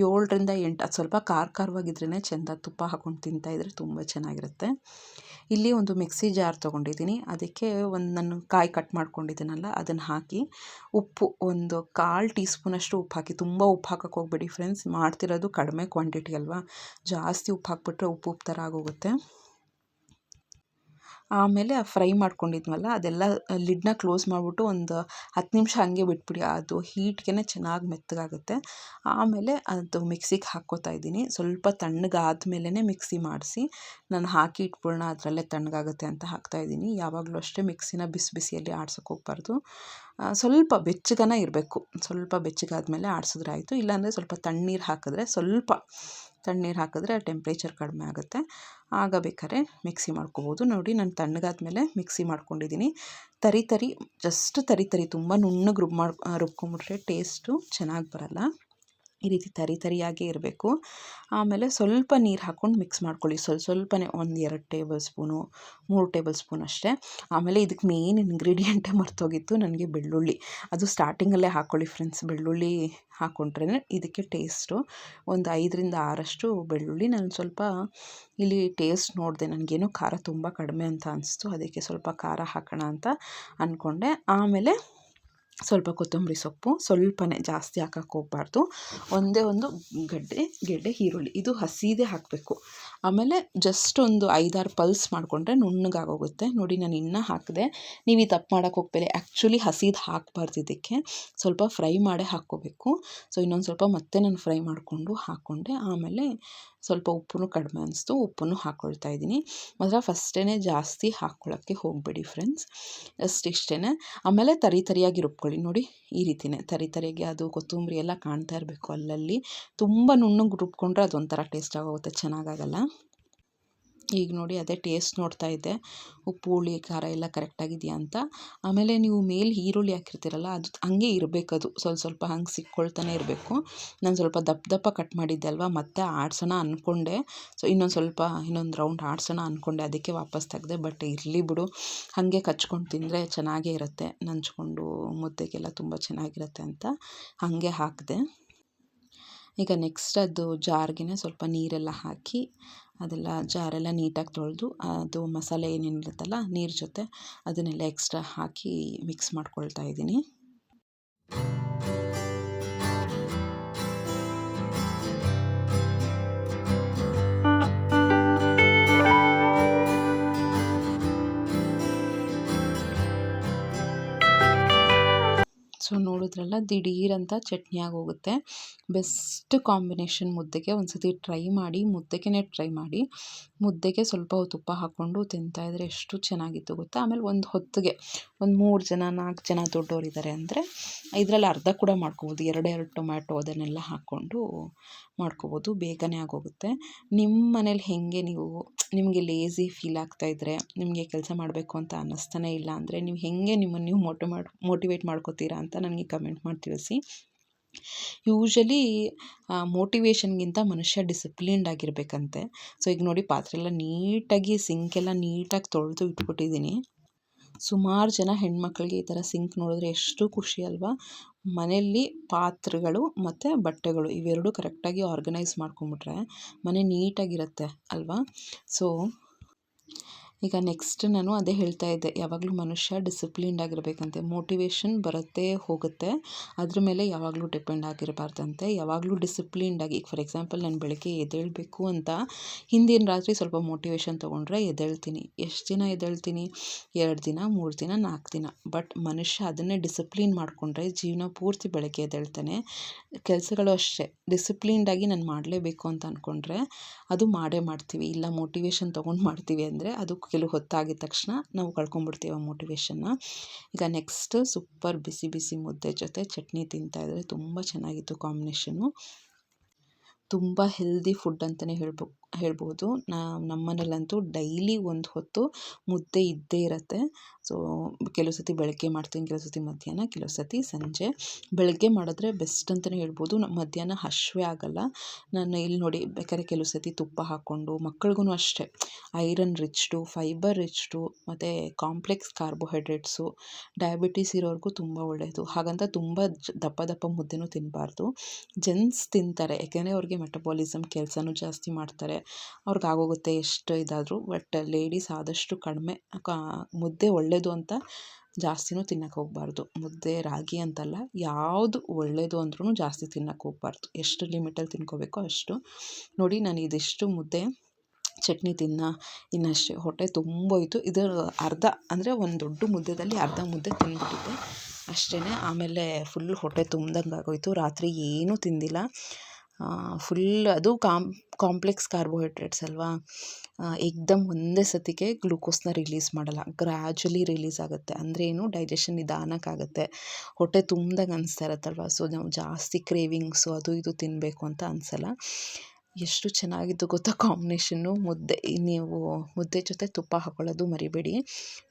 7ರಿಂದ 8, ಅದು ಸ್ವಲ್ಪ ಖಾರವಾಗಿದ್ರೇ ಚೆಂದ. ತುಪ್ಪ ಹಾಕ್ಕೊಂಡು ತಿಂತಾಯಿದ್ರೆ ತುಂಬ ಚೆನ್ನಾಗಿರುತ್ತೆ. ಇಲ್ಲಿ ಒಂದು ಮಿಕ್ಸಿ ಜಾರ್ ತೊಗೊಂಡಿದ್ದೀನಿ, ಅದಕ್ಕೆ ಒಂದು ನಾನು ಕಾಯಿ ಕಟ್ ಮಾಡ್ಕೊಂಡಿದ್ದೀನಲ್ಲ ಅದನ್ನು ಹಾಕಿ, ಉಪ್ಪು ಒಂದು 1/4 ಟೀ ಸ್ಪೂನಷ್ಟು ಉಪ್ಪು ಹಾಕಿ. ತುಂಬ ಉಪ್ಪು ಹಾಕೋಕ್ಕೆ ಹೋಗ್ಬೇಡಿ ಫ್ರೆಂಡ್ಸ್, ಮಾಡ್ತಿರೋದು ಕಡಿಮೆ ಕ್ವಾಂಟಿಟಿ ಅಲ್ವಾ, ಜಾಸ್ತಿ ಉಪ್ಪು ಹಾಕ್ಬಿಟ್ರೆ ಉಪ್ಪು ಥರ ಆಗೋಗುತ್ತೆ. ಆಮೇಲೆ ಫ್ರೈ ಮಾಡ್ಕೊಂಡಿದ್ವಲ್ಲ ಅದೆಲ್ಲ ಲಿಡ್ನ ಕ್ಲೋಸ್ ಮಾಡಿಬಿಟ್ಟು ಒಂದು 10 ನಿಮಿಷ ಹಾಗೆ ಬಿಟ್ಬಿಡಿ, ಅದು ಹೀಟ್ಗೆ ಚೆನ್ನಾಗಿ ಮೆತ್ತಗಾಗುತ್ತೆ. ಆಮೇಲೆ ಅದು ಮಿಕ್ಸಿಗೆ ಹಾಕ್ಕೋತಾ ಇದ್ದೀನಿ. ಸ್ವಲ್ಪ ತಣ್ಣಗಾದ್ಮೇಲೆ ಮಿಕ್ಸಿ ಮಾಡಿಸಿ ನಾನು ಹಾಕಿ ಇಟ್ಬಿಡೋಣ, ಅದರಲ್ಲೇ ತಣ್ಣಗಾಗುತ್ತೆ ಅಂತ ಹಾಕ್ತಾಯಿದ್ದೀನಿ. ಯಾವಾಗಲೂ ಅಷ್ಟೇ ಮಿಕ್ಸಿನ ಬಿಸಿಯಲ್ಲಿ ಆಡ್ಸೋಕ್ಕೆ ಹೋಗ್ಬಾರ್ದು, ಸ್ವಲ್ಪ ಬೆಚ್ಚಗನ ಇರಬೇಕು. ಸ್ವಲ್ಪ ಬೆಚ್ಚಗಾದ್ಮೇಲೆ ಆಡಿಸಿದ್ರೆ ಆಯಿತು. ಇಲ್ಲಾಂದರೆ ಸ್ವಲ್ಪ ತಣ್ಣೀರು ಹಾಕಿದ್ರೆ, ಸ್ವಲ್ಪ ತಣ್ಣೀರು ಹಾಕಿದ್ರೆ ಟೆಂಪ್ರೇಚರ್ ಕಡಿಮೆ ಆಗುತ್ತೆ, ಆಗ ಬೇಕಾದ್ರೆ ಮಿಕ್ಸಿ ಮಾಡ್ಕೋಬೋದು. ನೋಡಿ ನಾನು ತಣ್ಣಗಾದ್ಮೇಲೆ ಮಿಕ್ಸಿ ಮಾಡ್ಕೊಂಡಿದ್ದೀನಿ. ಜಸ್ಟ್ ತರಿ ತುಂಬ ನುಣ್ಣಗೆ ರುಬ್ಕೊಂಬಿಟ್ರೆ ಟೇಸ್ಟು ಚೆನ್ನಾಗಿ ಬರಲ್ಲ. ಈ ರೀತಿ ತರಿಯಾಗೇ ಇರಬೇಕು. ಆಮೇಲೆ ಸ್ವಲ್ಪ ನೀರು ಹಾಕ್ಕೊಂಡು ಮಿಕ್ಸ್ ಮಾಡ್ಕೊಳ್ಳಿ, ಸ್ವಲ್ಪನೇ, ಒಂದು 2 ಟೇಬಲ್ ಸ್ಪೂನು 3 ಟೇಬಲ್ ಸ್ಪೂನ್ ಅಷ್ಟೇ. ಆಮೇಲೆ ಇದಕ್ಕೆ ಮೇನ್ ಇಂಗ್ರೀಡಿಯೆಂಟೇ ಮರ್ತೋಗಿತ್ತು ನನಗೆ, ಬೆಳ್ಳುಳ್ಳಿ. ಅದು ಸ್ಟಾರ್ಟಿಂಗಲ್ಲೇ ಹಾಕ್ಕೊಳ್ಳಿ ಫ್ರೆಂಡ್ಸ್, ಬೆಳ್ಳುಳ್ಳಿ ಹಾಕ್ಕೊಂಡ್ರೆ ಇದಕ್ಕೆ ಟೇಸ್ಟು. ಒಂದು 5ರಿಂದ 6 ಬೆಳ್ಳುಳ್ಳಿ. ನಾನು ಸ್ವಲ್ಪ ಇಲ್ಲಿ ಟೇಸ್ಟ್ ನೋಡಿದೆ, ನನಗೇನೋ ಖಾರ ತುಂಬ ಕಡಿಮೆ ಅಂತ ಅನಿಸ್ತು, ಅದಕ್ಕೆ ಸ್ವಲ್ಪ ಖಾರ ಹಾಕೋಣ ಅಂತ ಅಂದ್ಕೊಂಡೆ. ಆಮೇಲೆ ಸ್ವಲ್ಪ ಕೊತ್ತಂಬರಿ ಸೊಪ್ಪು, ಸ್ವಲ್ಪನೇ, ಜಾಸ್ತಿ ಹಾಕೋಕ್ಕೆ ಹೋಗಬಾರ್ದು. ಒಂದೇ ಒಂದು ಗೆಡ್ಡೆ ಈರುಳ್ಳಿ, ಇದು ಹಸಿದೇ ಹಾಕಬೇಕು. ಆಮೇಲೆ ಜಸ್ಟ್ ಒಂದು 5-6 ಪಲ್ಸ್ ಮಾಡಿಕೊಂಡ್ರೆ ನುಣ್ಣಗಾಗೋಗುತ್ತೆ. ನೋಡಿ ನಾನು ಇನ್ನೂ ಹಾಕಿದೆ, ನೀವು ಈ ತಪ್ಪು ಮಾಡೋಕ್ಕೆ ಹೋಗ್ಬೇಡಿ. ಆ್ಯಕ್ಚುಲಿ ಹಸಿದು ಹಾಕಬಾರ್ದು, ಇದಕ್ಕೆ ಸ್ವಲ್ಪ ಫ್ರೈ ಮಾಡೇ ಹಾಕ್ಕೋಬೇಕು. ಸೊ ಇನ್ನೊಂದು ಸ್ವಲ್ಪ ಮತ್ತೆ ನಾನು ಫ್ರೈ ಮಾಡಿಕೊಂಡು ಹಾಕ್ಕೊಂಡೆ. ಆಮೇಲೆ ಸ್ವಲ್ಪ ಉಪ್ಪು ಕಡಿಮೆ ಅನಿಸ್ತು, ಉಪ್ಪನ್ನು ಹಾಕ್ಕೊಳ್ತಾ ಇದ್ದೀನಿ. ಮಾತ್ರ ಫಸ್ಟೇ ಜಾಸ್ತಿ ಹಾಕ್ಕೊಳ್ಳೋಕ್ಕೆ ಹೋಗಬೇಡಿ ಫ್ರೆಂಡ್ಸ್, ಇಷ್ಟೇ. ಆಮೇಲೆ ತರಿಯಾಗಿ ರುಬ್ಕೊಳ್ಳಿ. ನೋಡಿ ಈ ರೀತಿಯೇ ತರಿಯಾಗಿ, ಅದು ಕೊತ್ತಂಬರಿ ಎಲ್ಲ ಕಾಣ್ತಾ ಇರಬೇಕು ಅಲ್ಲಲ್ಲಿ. ತುಂಬ ನುಣ್ಣಗೆ ರುಬ್ಕೊಂಡ್ರೆ ಅದೊಂಥರ ಟೇಸ್ಟ್ ಆಗೋಗುತ್ತೆ, ಚೆನ್ನಾಗಾಗಲ್ಲ. ಈಗ ನೋಡಿ ಅದೇ ಟೇಸ್ಟ್ ನೋಡ್ತಾ ಇದ್ದೆ, ಉಪ್ಪು ಹುಳಿ ಖಾರ ಎಲ್ಲ ಕರೆಕ್ಟಾಗಿದೆಯಾ ಅಂತ. ಆಮೇಲೆ ನೀವು ಮೇಲೆ ಈರುಳ್ಳಿ ಹಾಕಿರ್ತೀರಲ್ಲ, ಅದು ಹಂಗೆ ಇರಬೇಕು, ಅದು ಸ್ವಲ್ಪ ಹಂಗೆ ಸಿಕ್ಕೊಳ್ತಾನೆ ಇರಬೇಕು. ನಾನು ಸ್ವಲ್ಪ ದಪ್ಪ ಕಟ್ ಮಾಡಿದ್ದೆ ಅಲ್ವಾ, ಮತ್ತೆ ಆಡ್ಸೋಣ ಅಂದ್ಕೊಂಡೆ. ಸೊ ಇನ್ನೊಂದು ರೌಂಡ್ ಆಡ್ಸೋಣ ಅಂದ್ಕೊಂಡೆ, ಅದಕ್ಕೆ ವಾಪಸ್ ತೆಗೆದೆ. ಬಟ್ ಇರಲಿ ಬಿಡು, ಹಾಗೆ ಕಚ್ಕೊಂಡು ತಿಂದರೆ ಚೆನ್ನಾಗೇ ಇರುತ್ತೆ, ನಂಚ್ಕೊಂಡು ಮುದ್ದೆಗೆಲ್ಲ ತುಂಬ ಚೆನ್ನಾಗಿರುತ್ತೆ ಅಂತ ಹಾಗೆ ಹಾಕಿದೆ. ಈಗ ನೆಕ್ಸ್ಟ್ ಅದು ಜಾರ್ಗೆ ಸ್ವಲ್ಪ ನೀರೆಲ್ಲ ಹಾಕಿ, ಅದೆಲ್ಲ ಜಾರೆಲ್ಲ ನೀಟಾಗಿ ತೊಳೆದು, ಅದು ಮಸಾಲೆ ಏನೇನಿರುತ್ತಲ್ಲ ನೀರು ಜೊತೆ ಅದನ್ನೆಲ್ಲ ಎಕ್ಸ್ಟ್ರಾ ಹಾಕಿ ಮಿಕ್ಸ್ ಮಾಡ್ಕೊಳ್ತಾ ಇದ್ದೀನಿ. ಸೊ ನೋಡಿದ್ರಲ್ಲ, ದಿಢೀರಂತ ಚಟ್ನಿ ಆಗೋಗುತ್ತೆ. ಬೆಸ್ಟ್ ಕಾಂಬಿನೇಷನ್ ಮುದ್ದೆಗೆ. ಒಂದು ಸತಿ ಟ್ರೈ ಮಾಡಿ, ಮುದ್ದೆಗೆ ಸ್ವಲ್ಪ ತುಪ್ಪ ಹಾಕ್ಕೊಂಡು ತಿಂತಾಯಿದ್ರೆ ಎಷ್ಟು ಚೆನ್ನಾಗಿತ್ತು ಗೊತ್ತಾ. ಆಮೇಲೆ ಒಂದು ಹೊತ್ತಿಗೆ ಒಂದು 3 ಜನ 4 ಜನ ದೊಡ್ಡವರಿದ್ದಾರೆ ಅಂದರೆ ಇದರಲ್ಲಿ ಅರ್ಧ ಕೂಡ ಮಾಡ್ಕೋಬೋದು. 2 ಟೊಮ್ಯಾಟೊ ಅದನ್ನೆಲ್ಲ ಹಾಕ್ಕೊಂಡು ಮಾಡ್ಕೋಬೋದು, ಬೇಗನೆ ಆಗೋಗುತ್ತೆ. ನಿಮ್ಮ ಮನೇಲಿ ಹೇಗೆ, ನಿಮಗೆ ಲೇಝಿ ಫೀಲ್ ಆಗ್ತಾಯಿದ್ರೆ, ನಿಮಗೆ ಕೆಲಸ ಮಾಡಬೇಕು ಅಂತ ಅನ್ನಿಸ್ತಾನೆ ಇಲ್ಲ ಅಂದರೆ, ನೀವು ಹೇಗೆ ನಿಮ್ಮನ್ನು ನೀವು ಮೋಟಿವೇಟ್ ಮಾಡ್ಕೋತೀರಾ ಅಂತ ನನಗೆ ಕಮೆಂಟ್ ಮಾಡಿ ತಿಳಿಸಿ. ಯೂಶಲಿ ಮೋಟಿವೇಶನ್ಗಿಂತ ಮನುಷ್ಯ ಡಿಸಿಪ್ಲಿನ್ಡ್ ಆಗಿರಬೇಕಂತೆ. ಸೊ ಈಗ ನೋಡಿ ಪಾತ್ರೆ ಎಲ್ಲ ನೀಟಾಗಿ, ಸಿಂಕೆಲ್ಲ ನೀಟಾಗಿ ತೊಳೆದು ಇಟ್ಬಿಟ್ಟಿದ್ದೀನಿ. ಸುಮಾರು ಜನ ಹೆಣ್ಮಕ್ಳಿಗೆ ಈ ಥರ ಸಿಂಕ್ ನೋಡಿದ್ರೆ ಎಷ್ಟು ಖುಷಿ ಅಲ್ವಾ. ಮನೆಯಲ್ಲಿ ಪಾತ್ರೆಗಳು ಮತ್ತು ಬಟ್ಟೆಗಳು ಇವೆರಡು ಕರೆಕ್ಟಾಗಿ ಆರ್ಗನೈಸ್ ಮಾಡ್ಕೊಂಬಿಟ್ರೆ ಮನೆ ನೀಟಾಗಿರುತ್ತೆ ಅಲ್ವಾ. ಸೊ ಈಗ ನೆಕ್ಸ್ಟ್ ನಾನು ಅದೇ ಹೇಳ್ತಾ ಇದ್ದೆ, ಯಾವಾಗಲೂ ಮನುಷ್ಯ ಡಿಸಿಪ್ಲಿನ್ಡ್ ಆಗಿರಬೇಕಂತೆ. ಮೋಟಿವೇಶನ್ ಬರುತ್ತೆ ಹೋಗುತ್ತೆ, ಅದ್ರ ಮೇಲೆ ಯಾವಾಗಲೂ ಡಿಪೆಂಡ್ ಆಗಿರಬಾರ್ದಂತೆ. ಯಾವಾಗಲೂ ಡಿಸಿಪ್ಲಿನ್ಡಾಗಿ, ಈಗ ಫಾರ್ ಎಕ್ಸಾಂಪಲ್ ನಾನು ಬೆಳಗ್ಗೆ ಎದ್ದೇಳಬೇಕು ಅಂತ ಹಿಂದಿನ ರಾತ್ರಿ ಸ್ವಲ್ಪ ಮೋಟಿವೇಶನ್ ತೊಗೊಂಡ್ರೆ ಎದ್ದೇಳ್ತೀನಿ. ಎಷ್ಟು ದಿನ ಎದ್ದೇಳ್ತೀನಿ? 2 ದಿನ, 3 ದಿನ, 4 ದಿನ. ಬಟ್ ಮನುಷ್ಯ ಅದನ್ನೇ ಡಿಸಿಪ್ಲಿನ್ ಮಾಡಿಕೊಂಡ್ರೆ ಜೀವನ ಪೂರ್ತಿ ಬೆಳಗ್ಗೆ ಎದ್ದೇಳ್ತಾನೆ. ಕೆಲಸಗಳು ಅಷ್ಟೇ, ಡಿಸಿಪ್ಲಿನ್ಡಾಗಿ ನಾನು ಮಾಡಲೇಬೇಕು ಅಂತ ಅಂದ್ಕೊಂಡ್ರೆ ಅದು ಮಾಡೇ ಮಾಡ್ತೀವಿ. ಇಲ್ಲ ಮೋಟಿವೇಶನ್ ತೊಗೊಂಡು ಮಾಡ್ತೀವಿ ಅಂದರೆ ಅದು ಕೆಲವು ಹೊತ್ತಾಗಿದ ತಕ್ಷಣ ನಾವು ಕಳ್ಕೊಂಡ್ಬಿಡ್ತೀವಿ ಆ ಮೋಟಿವೇಶನ್ನ. ಈಗ ನೆಕ್ಸ್ಟ್ ಸೂಪರ್ ಬಿಸಿ ಬಿಸಿ ಮುದ್ದೆ ಜೊತೆ ಚಟ್ನಿ ತಿಂತಾಯಿದ್ರೆ ತುಂಬ ಚೆನ್ನಾಗಿತ್ತು ಕಾಂಬಿನೇಷನ್ನು. ತುಂಬ ಹೆಲ್ದಿ ಫುಡ್ ಅಂತಲೇ ಹೇಳ್ಬೋದು. ನಮ್ಮ ಮನೇಲಂತೂ ಡೈಲಿ ಒಂದು ಹೊತ್ತು ಮುದ್ದೆ ಇದ್ದೇ ಇರುತ್ತೆ. ಸೊ ಕೆಲವು ಸತಿ ಬೆಳಗ್ಗೆ ಮಾಡ್ತೀನಿ, ಕೆಲವು ಸತಿ ಮಧ್ಯಾಹ್ನ, ಕೆಲವು ಸತಿ ಸಂಜೆ. ಬೆಳಗ್ಗೆ ಮಾಡಿದ್ರೆ ಬೆಸ್ಟ್ ಅಂತಲೇ ಹೇಳ್ಬೋದು. ಮಧ್ಯಾಹ್ನ ಹಸಿವೆ ಆಗೋಲ್ಲ. ನಾನು ಇಲ್ಲಿ ನೋಡಿ ಬೇಕಾದ್ರೆ ಕೆಲವು ಸತಿ ತುಪ್ಪ ಹಾಕ್ಕೊಂಡು, ಮಕ್ಕಳಿಗೂ ಅಷ್ಟೇ ಐರನ್ ರಿಚ್ಡು, ಫೈಬರ್ ರಿಚ್ಡು ಮತ್ತು ಕಾಂಪ್ಲೆಕ್ಸ್ ಕಾರ್ಬೋಹೈಡ್ರೇಟ್ಸು, ಡಯಾಬಿಟೀಸ್ ಇರೋರಿಗೂ ತುಂಬ ಒಳ್ಳೆಯದು. ಹಾಗಂತ ತುಂಬ ದಪ್ಪ ದಪ್ಪ ಮುದ್ದೆನೂ ತಿನ್ನಬಾರ್ದು. ಜೆಂಟ್ಸ್ ತಿಂತಾರೆ, ಯಾಕೆಂದರೆ ಅವ್ರಿಗೆ ಮೆಟಬಾಲಿಸಮ್ ಕೆಲಸನೂ ಜಾಸ್ತಿ ಮಾಡ್ತಾರೆ, ಅವ್ರಿಗೆ ಆಗೋಗುತ್ತೆ ಎಷ್ಟು ಇದಾದರೂ. ಬಟ್ ಲೇಡೀಸ್ ಆದಷ್ಟು ಕಡಿಮೆ ಮುದ್ದೆ ಒಳ್ಳೆಯದು ಅಂತ ಜಾಸ್ತಿನೂ ತಿನ್ನಕ್ಕೆ ಹೋಗಬಾರ್ದು. ಮುದ್ದೆ ರಾಗಿ ಅಂತಲ್ಲ, ಯಾವುದು ಒಳ್ಳೆಯದು ಅಂದ್ರೂ ಜಾಸ್ತಿ ತಿನ್ನಕ್ಕೆ ಹೋಗಬಾರ್ದು. ಎಷ್ಟು ಲಿಮಿಟಲ್ಲಿ ತಿನ್ಕೋಬೇಕೋ ಅಷ್ಟು. ನೋಡಿ ನಾನು ಇದಿಷ್ಟು ಮುದ್ದೆ ಚಟ್ನಿ ಇನ್ನಷ್ಟೇ ಹೊಟ್ಟೆ ತುಂಬೋಯಿತು. ಇದು ಅರ್ಧ ಅಂದರೆ ಒಂದು ದೊಡ್ಡ ಮುದ್ದೆದಲ್ಲಿ ಅರ್ಧ ಮುದ್ದೆ ತಿಂದ್ಬಿಟ್ಟಿದ್ದೆ ಅಷ್ಟೇ. ಆಮೇಲೆ ಫುಲ್ ಹೊಟ್ಟೆ ತುಂಬ್ದಂಗೆ ಆಗೋಯಿತು. ರಾತ್ರಿ ಏನೂ ತಿಂದಿಲ್ಲ. ಫುಲ್ ಅದು ಕಾಂಪ್ಲೆಕ್ಸ್ ಕಾರ್ಬೋಹೈಡ್ರೇಟ್ಸ್ ಅಲ್ವಾ, ಏಕ್ದಮ್ ಒಂದೇ ಸತಿಗೆ ಗ್ಲೂಕೋಸ್ನ ರಿಲೀಸ್ ಮಾಡಲ್ಲ, ಗ್ರ್ಯಾಜುಲಿ ರಿಲೀಸ್ ಆಗುತ್ತೆ. ಅಂದರೆ ಏನು, ಡೈಜೆಷನ್ ನಿಧಾನಕ್ಕಾಗುತ್ತೆ, ಹೊಟ್ಟೆ ತುಂಬ್ದಂಗೆ ಅನಿಸ್ತಾ ಇರುತ್ತಲ್ವ. ಸೊ ನಾವು ಜಾಸ್ತಿ ಕ್ರೇವಿಂಗ್ಸು ಅದು ಇದು ತಿನ್ನಬೇಕು ಅಂತ ಅನಿಸಲ್ಲ. ಎಷ್ಟು ಚೆನ್ನಾಗಿತ್ತು ಗೊತ್ತಾ ಕಾಂಬಿನೇಷನ್ನು. ನೀವು ಮುದ್ದೆ ಜೊತೆ ತುಪ್ಪ ಹಾಕ್ಕೊಳ್ಳೋದು ಮರಿಬೇಡಿ,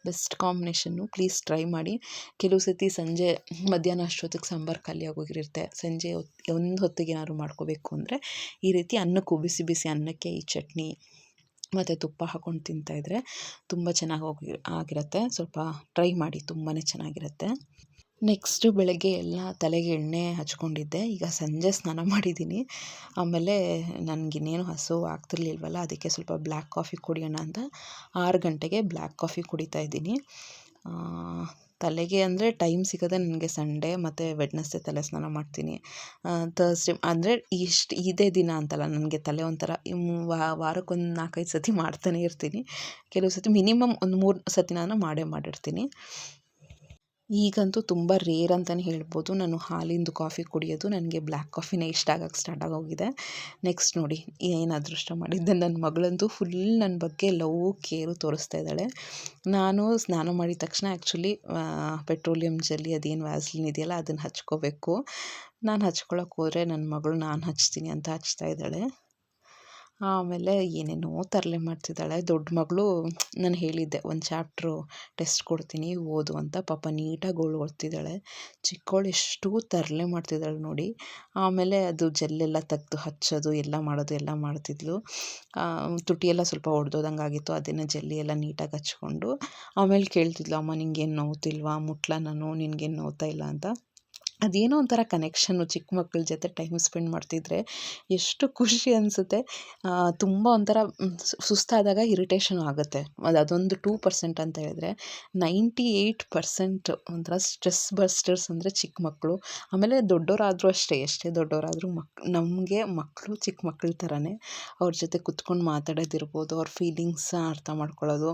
ಬೆಸ್ಟ್ ಕಾಂಬಿನೇಷನ್ನು. ಪ್ಲೀಸ್ ಟ್ರೈ ಮಾಡಿ. ಕೆಲವು ಸತಿ ಸಂಜೆ ಮಧ್ಯಾಹ್ನ ಅಷ್ಟೊತ್ತಿಗೆ ಸಾಂಬಾರು ಖಾಲಿ ಆಗೋಗಿರುತ್ತೆ, ಸಂಜೆ ಒಂದು ಹೊತ್ತಿಗೆ ಏನಾದ್ರು ಮಾಡ್ಕೋಬೇಕು ಅಂದರೆ ಈ ರೀತಿ ಅನ್ನಕ್ಕೂ, ಬಿಸಿ ಬಿಸಿ ಅನ್ನಕ್ಕೆ ಈ ಚಟ್ನಿ ಮತ್ತು ತುಪ್ಪ ಹಾಕ್ಕೊಂಡು ತಿಂತಾಯಿದ್ರೆ ತುಂಬ ಚೆನ್ನಾಗಿ ಆಗಿರುತ್ತೆ. ಸ್ವಲ್ಪ ಟ್ರೈ ಮಾಡಿ, ತುಂಬಾ ಚೆನ್ನಾಗಿರುತ್ತೆ. ನೆಕ್ಸ್ಟು ಬೆಳಗ್ಗೆ ಎಲ್ಲ ತಲೆಗೆ ಎಣ್ಣೆ ಹಚ್ಕೊಂಡಿದ್ದೆ. ಈಗ ಸಂಜೆ ಸ್ನಾನ ಮಾಡಿದ್ದೀನಿ. ಆಮೇಲೆ ನನಗಿನ್ನೇನು ಹಸು ಆಗ್ತಿರ್ಲಿಲ್ವಲ್ಲ, ಅದಕ್ಕೆ ಸ್ವಲ್ಪ ಬ್ಲ್ಯಾಕ್ ಕಾಫಿ ಕುಡಿಯೋಣ ಅಂತ 6 ಗಂಟೆಗೆ ಬ್ಲ್ಯಾಕ್ ಕಾಫಿ ಕುಡಿತಾ ಇದ್ದೀನಿ. ತಲೆಗೆ ಅಂದರೆ ಟೈಮ್ ಸಿಗೋದೆ ನನಗೆ ಸಂಡೇ ಮತ್ತು ವೆಡ್ನಸ್ಡೇ ತಲೆ ಸ್ನಾನ ಮಾಡ್ತೀನಿ. ಥರ್ಸ್ಡೇ ಅಂದರೆ ಇದೇ ದಿನ ಅಂತಲ್ಲ, ನನಗೆ ತಲೆ ಒಂಥರ ವಾರಕ್ಕೊಂದು 4-5 ಸತಿ ಮಾಡ್ತಾನೆ ಇರ್ತೀನಿ. ಕೆಲವು ಸತಿ ಮಿನಿಮಮ್ ಒಂದು 3 ಸತಿನಾದರೂ ಮಾಡಿರ್ತೀನಿ. ಈಗಂತೂ ತುಂಬ ರೇರ್ ಅಂತಲೇ ಹೇಳ್ಬೋದು ನಾನು ಹಾಲಿಂದು ಕಾಫಿ ಕುಡಿಯೋದು. ನನಗೆ ಬ್ಲ್ಯಾಕ್ ಕಾಫಿನೇ ಇಷ್ಟ ಆಗಕ್ಕೆ ಸ್ಟಾರ್ಟ್ ಆಗೋಗಿದೆ. ನೆಕ್ಸ್ಟ್ ನೋಡಿ ಏನು ಅದೃಷ್ಟ ಮಾಡಿದ್ದೆ, ನನ್ನ ಮಗಳಂತೂ ಫುಲ್ ನನ್ನ ಬಗ್ಗೆ ಲವ್ ಕೇರು ತೋರಿಸ್ತಾ ಇದ್ದಾಳೆ. ನಾನು ಸ್ನಾನ ಮಾಡಿದ ತಕ್ಷಣ ಆ್ಯಕ್ಚುಲಿ ಪೆಟ್ರೋಲಿಯಂ ಜೆಲ್ಲಿ ಅದೇನು ವ್ಯಾಸ್ಲಿನ್ ಇದೆಯಲ್ಲ ಅದನ್ನು ಹಚ್ಕೋಬೇಕು. ನಾನು ಹಚ್ಕೊಳಕ್ಕೆ ಹೋದರೆ ನನ್ನ ಮಗಳು ನಾನು ಹಚ್ತೀನಿ ಅಂತ ಹಚ್ತಾ ಇದ್ದಾಳೆ. ಆಮೇಲೆ ಏನೇನೋ ತರಲೆ ಮಾಡ್ತಿದ್ದಾಳೆ. ದೊಡ್ಡ ಮಗಳು ನಾನು ಹೇಳಿದ್ದೆ ಒಂದು ಚಾಪ್ಟ್ರು ಟೆಸ್ಟ್ ಕೊಡ್ತೀನಿ ಓದು ಅಂತ, ಪಾಪ ನೀಟಾಗಿ ಓದ್ತಿದ್ದಾಳೆ. ಚಿಕ್ಕವಳು ಎಷ್ಟು ತರಲೆ ಮಾಡ್ತಿದ್ದಾಳೆ ನೋಡಿ. ಆಮೇಲೆ ಅದು ಜೆಲ್ಲೆಲ್ಲ ತೆಗ್ದು ಹಚ್ಚೋದು ಎಲ್ಲ ಮಾಡೋದು ಎಲ್ಲ ಮಾಡ್ತಿದ್ಳು. ತುಟಿಯೆಲ್ಲ ಸ್ವಲ್ಪ ಒಡೆದೋದಂಗೆ ಆಗಿತ್ತು, ಅದನ್ನು ಜೆಲ್ಲಿ ಎಲ್ಲ ನೀಟಾಗಿ ಹಚ್ಕೊಂಡು ಆಮೇಲೆ ಕೇಳ್ತಿದ್ಲು, ಅಮ್ಮ ನಿಂಗೇನು ನೋವ್ತಿಲ್ವಾ, ಮುಟ್ಲ ನಾನು, ನಿನಗೇನು ನೋವ್ತಾ ಇಲ್ಲ ಅಂತ. ಅದೇನೋ ಒಂಥರ ಕನೆಕ್ಷನ್ನು, ಚಿಕ್ಕ ಮಕ್ಕಳ ಜೊತೆ ಟೈಮ್ ಸ್ಪೆಂಡ್ ಮಾಡ್ತಿದ್ರೆ ಎಷ್ಟು ಖುಷಿ ಅನಿಸುತ್ತೆ. ತುಂಬ ಒಂಥರ ಸುಸ್ತಾದಾಗ ಇರಿಟೇಷನ್ ಆಗುತ್ತೆ, ಅದೊಂದು 2% ಅಂತ ಹೇಳಿದ್ರೆ 98% ಒಂಥರ ಸ್ಟ್ರೆಸ್ ಬಸ್ಟರ್ಸ್ ಅಂದರೆ ಚಿಕ್ಕ ಮಕ್ಕಳು. ಆಮೇಲೆ ದೊಡ್ಡವರಾದರೂ ಅಷ್ಟೇ, ಎಷ್ಟೇ ದೊಡ್ಡವರಾದರೂ ನಮಗೆ ಮಕ್ಕಳು ಚಿಕ್ಕ ಮಕ್ಕಳ ಥರನೇ. ಅವ್ರ ಜೊತೆ ಕುತ್ಕೊಂಡು ಮಾತಾಡೋದಿರ್ಬೋದು, ಅವ್ರ ಫೀಲಿಂಗ್ಸ್ ಅರ್ಥ ಮಾಡ್ಕೊಳ್ಳೋದು,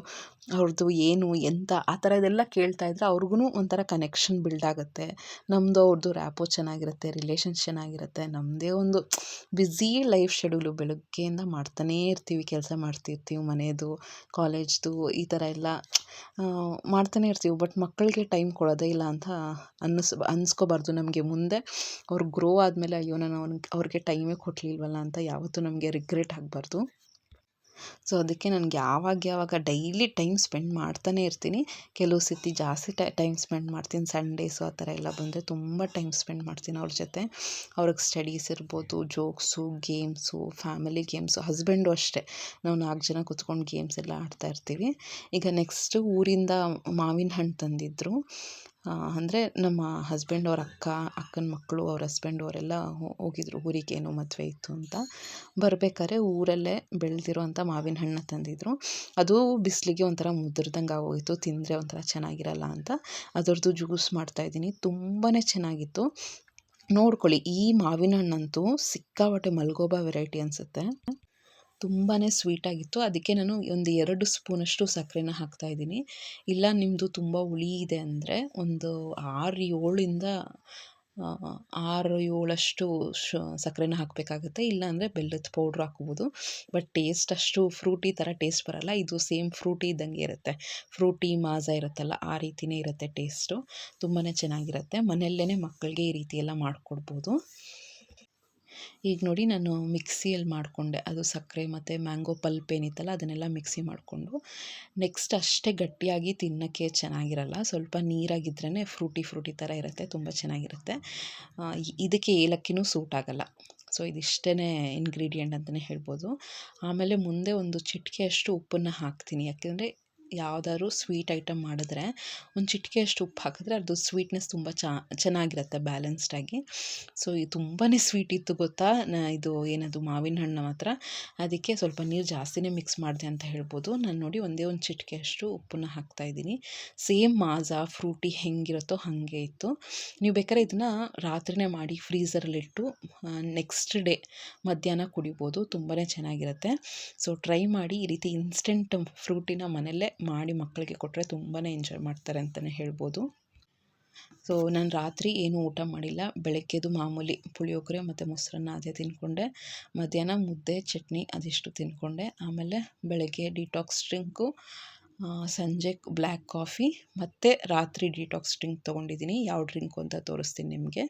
ಅವ್ರದ್ದು ಏನು ಎಂತ ಆ ಥರದ್ದೆಲ್ಲ ಕೇಳ್ತಾ ಇದ್ರೆ ಅವ್ರಿಗೂ ಒಂಥರ ಕನೆಕ್ಷನ್ ಬಿಲ್ಡ್ ಆಗುತ್ತೆ. ನಮ್ಮದು ಅವ್ರದ್ದು ರ್ಯಾಪೋ ಚೆನ್ನಾಗಿರುತ್ತೆ, ರಿಲೇಷನ್ಸ್ ಚೆನ್ನಾಗಿರುತ್ತೆ. ನಮ್ಮದೇ ಒಂದು ಬ್ಯುಸಿ ಲೈಫ್ ಶೆಡ್ಯೂಲು, ಬೆಳಗ್ಗೆಯಿಂದ ಮಾಡ್ತಾನೇ ಇರ್ತೀವಿ, ಕೆಲಸ ಮಾಡ್ತಿರ್ತೀವಿ, ಮನೆಯದು ಕಾಲೇಜ್ದು ಈ ಥರ ಎಲ್ಲ ಮಾಡ್ತಾನೆ ಇರ್ತೀವಿ. ಬಟ್ ಮಕ್ಕಳಿಗೆ ಟೈಮ್ ಕೊಡೋದೇ ಇಲ್ಲ ಅಂತ ಅನ್ಸ್ಕೋಬಾರ್ದು. ನಮಗೆ ಮುಂದೆ ಅವ್ರು ಗ್ರೋ ಆದಮೇಲೆ ಅಯ್ಯೋ ನಾನು ಅವ್ರಿಗೆ ಟೈಮೇ ಕೊಡಲಿಲ್ವಲ್ಲ ಅಂತ ಯಾವತ್ತೂ ನಮಗೆ ರಿಗ್ರೆಟ್ ಆಗಬಾರ್ದು. ಸೊ ಅದಕ್ಕೆ ನನಗೆ ಯಾವಾಗ ಡೈಲಿ ಟೈಮ್ ಸ್ಪೆಂಡ್ ಮಾಡ್ತಾನೆ ಇರ್ತೀನಿ. ಕೆಲವು ಸತಿ ಜಾಸ್ತಿ ಟೈಮ್ ಸ್ಪೆಂಡ್ ಮಾಡ್ತೀನಿ. ಸಂಡೇಸು ಆ ಥರ ಎಲ್ಲ ಬಂದರೆ ತುಂಬ ಟೈಮ್ ಸ್ಪೆಂಡ್ ಮಾಡ್ತೀನಿ ಅವ್ರ ಜೊತೆ. ಅವ್ರಿಗೆ ಸ್ಟಡೀಸ್ ಇರ್ಬೋದು, jokes, games, family games. Husband ಅಷ್ಟೇ, ನಾವು 4 ಜನ ಕೂತ್ಕೊಂಡು ಗೇಮ್ಸ್ ಎಲ್ಲ ಆಡ್ತಾ ಇರ್ತೀವಿ. ಈಗ ನೆಕ್ಸ್ಟು ಊರಿಂದ ಮಾವಿನ ಹಣ್ಣು ತಂದಿದ್ದರು. ಅಂದರೆ ನಮ್ಮ ಹಸ್ಬೆಂಡ್ ಅವ್ರ ಅಕ್ಕನ ಮಕ್ಕಳು ಅವ್ರ ಹಸ್ಬೆಂಡ್ ಅವರೆಲ್ಲ ಹೋಗಿದ್ರು ಊರಿಗೆ, ಏನೋ ಮದುವೆ ಇತ್ತು ಅಂತ. ಬರಬೇಕಾದ್ರೆ ಊರಲ್ಲೇ ಬೆಳೆದಿರೋಂಥ ಮಾವಿನ ಹಣ್ಣು ತಂದಿದ್ರು. ಅದು ಬಿಸಿಲಿಗೆ ಒಂಥರ ಮುದ್ರದಂಗೆ ಆಗೋಗಿತ್ತು, ತಿಂದರೆ ಒಂಥರ ಚೆನ್ನಾಗಿರಲ್ಲ ಅಂತ ಅದರದ್ದು ಜ್ಯೂಸ್ ಮಾಡ್ತಾಯಿದ್ದೀನಿ. ತುಂಬಾ ಚೆನ್ನಾಗಿತ್ತು. ನೋಡ್ಕೊಳ್ಳಿ, ಈ ಮಾವಿನ ಹಣ್ಣಂತೂ ಸಿಕ್ಕಾಪಟ್ಟೆ ಮಲ್ಗೋಬಾ ವೆರೈಟಿ ಅನಿಸುತ್ತೆ. ತುಂಬಾ ಸ್ವೀಟಾಗಿತ್ತು. ಅದಕ್ಕೆ ನಾನು ಒಂದು 2 ಸ್ಪೂನಷ್ಟು ಸಕ್ಕರೆನ ಹಾಕ್ತಾಯಿದ್ದೀನಿ. ಇಲ್ಲ ನಿಮ್ಮದು ತುಂಬ ಹುಳಿ ಇದೆ ಅಂದರೆ ಒಂದು 6-7 ಸಕ್ಕರೆನ ಹಾಕಬೇಕಾಗುತ್ತೆ. ಇಲ್ಲಾಂದರೆ ಬೆಲ್ಲದ ಪೌಡ್ರ್ ಹಾಕ್ಬೋದು. ಬಟ್ ಟೇಸ್ಟ್ ಅಷ್ಟು ಫ್ರೂಟಿ ಥರ ಟೇಸ್ಟ್ ಬರೋಲ್ಲ. ಇದು ಸೇಮ್ ಫ್ರೂಟಿ ಇದ್ದಂಗೆ ಇರುತ್ತೆ. ಫ್ರೂಟಿ ಮಾಜಾ ಇರುತ್ತಲ್ಲ, ಆ ರೀತಿಯೇ ಇರುತ್ತೆ ಟೇಸ್ಟು. ತುಂಬಾ ಚೆನ್ನಾಗಿರುತ್ತೆ. ಮನೆಯಲ್ಲೇ ಮಕ್ಕಳಿಗೆ ಈ ರೀತಿ ಎಲ್ಲ ಮಾಡಿಕೊಡ್ಬೋದು. ಈಗ ನೋಡಿ, ನಾನು ಮಿಕ್ಸಿಯಲ್ಲಿ ಮಾಡಿಕೊಂಡೆ. ಅದು ಸಕ್ಕರೆ ಮತ್ತು ಮ್ಯಾಂಗೋ ಪಲ್ಪ್ ಏನಿತ್ತಲ್ಲ ಅದನ್ನೆಲ್ಲ ಮಿಕ್ಸಿ ಮಾಡಿಕೊಂಡು, ನೆಕ್ಸ್ಟ್ ಅಷ್ಟೇ ಗಟ್ಟಿಯಾಗಿ ತಿನ್ನೋಕ್ಕೆ ಚೆನ್ನಾಗಿರಲ್ಲ. ಸ್ವಲ್ಪ ನೀರಾಗಿದ್ರೇ ಫ್ರೂಟಿ ಥರ ಇರುತ್ತೆ, ತುಂಬ ಚೆನ್ನಾಗಿರುತ್ತೆ. ಇದಕ್ಕೆ ಏಲಕ್ಕಿನೂ ಸೂಟ್ ಆಗೋಲ್ಲ. ಸೊ ಇದಿಷ್ಟೇ ಇಂಗ್ರೀಡಿಯೆಂಟ್ ಅಂತಲೇ ಹೇಳ್ಬೋದು. ಆಮೇಲೆ ಮುಂದೆ ಒಂದು ಚಿಟಿಕೆಯಷ್ಟು ಉಪ್ಪನ್ನು ಹಾಕ್ತೀನಿ. ಯಾಕೆಂದರೆ ಯಾವುದಾದ್ರು ಸ್ವೀಟ್ ಐಟಮ್ ಮಾಡಿದ್ರೆ ಒಂದು ಚಿಟಿಕೆಯಷ್ಟು ಉಪ್ಪು ಹಾಕಿದ್ರೆ ಅದು ಸ್ವೀಟ್ನೆಸ್ ತುಂಬ ಚೆನ್ನಾಗಿರುತ್ತೆ, ಬ್ಯಾಲೆನ್ಸ್ಡಾಗಿ. ಸೊ ಇದು ತುಂಬಾ ಸ್ವೀಟ್ ಇತ್ತು ಗೊತ್ತಾ, ಇದು ಏನದು ಮಾವಿನ ಹಣ್ಣು ಮಾತ್ರ. ಅದಕ್ಕೆ ಸ್ವಲ್ಪ ನೀರು ಜಾಸ್ತಿನೇ ಮಿಕ್ಸ್ ಮಾಡಿದೆ ಅಂತ ಹೇಳ್ಬೋದು. ನಾನು ನೋಡಿ ಒಂದೇ ಒಂದು ಚಿಟಿಕೆಯಷ್ಟು ಉಪ್ಪನ್ನು ಹಾಕ್ತಾಯಿದ್ದೀನಿ. ಸೇಮ್ ಮಾಜಾ ಫ್ರೂಟಿ ಹೆಂಗಿರುತ್ತೋ ಹಾಗೆ ಇತ್ತು. ನೀವು ಬೇಕಾದ್ರೆ ಇದನ್ನು ರಾತ್ರಿನೇ ಮಾಡಿ ಫ್ರೀಝರಲ್ಲಿಟ್ಟು ನೆಕ್ಸ್ಟ್ ಡೇ ಮಧ್ಯಾಹ್ನ ಕುಡಿಬೋದು. ತುಂಬಾ ಚೆನ್ನಾಗಿರುತ್ತೆ. ಸೊ ಟ್ರೈ ಮಾಡಿ. ಈ ರೀತಿ ಇನ್ಸ್ಟೆಂಟ್ ಫ್ರೂಟಿನ ಮನೆಯಲ್ಲೇ ಮಾಡಿ ಮಕ್ಕಳಿಗೆ ಕೊಟ್ಟರೆ ತುಂಬಾ ಎಂಜಾಯ್ ಮಾಡ್ತಾರೆ ಅಂತಲೇ ಹೇಳ್ಬೋದು. ಸೊ ನಾನು ರಾತ್ರಿ ಏನೂ ಊಟ ಮಾಡಿಲ್ಲ. ಬೆಳಗ್ಗೆದು ಮಾಮೂಲಿ ಪುಳಿಯೋಗರೆ ಮತ್ತು ಮೊಸರನ್ನ ಅದೇ ತಿಂದ್ಕೊಂಡೆ. ಮಧ್ಯಾಹ್ನ ಮುದ್ದೆ ಚಟ್ನಿ ಅದಿಷ್ಟು ತಿಂದ್ಕೊಂಡೆ. ಆಮೇಲೆ ಬೆಳಗ್ಗೆ ಡಿಟಾಕ್ಸ್ ಡ್ರಿಂಕು, ಸಂಜೆ ಬ್ಲ್ಯಾಕ್ ಕಾಫಿ, ಮತ್ತು ರಾತ್ರಿ ಡಿಟಾಕ್ಸ್ ಡ್ರಿಂಕ್ ತೊಗೊಂಡಿದ್ದೀನಿ. ಯಾವ ಡ್ರಿಂಕು ಅಂತ ತೋರಿಸ್ತೀನಿ ನಿಮಗೆ.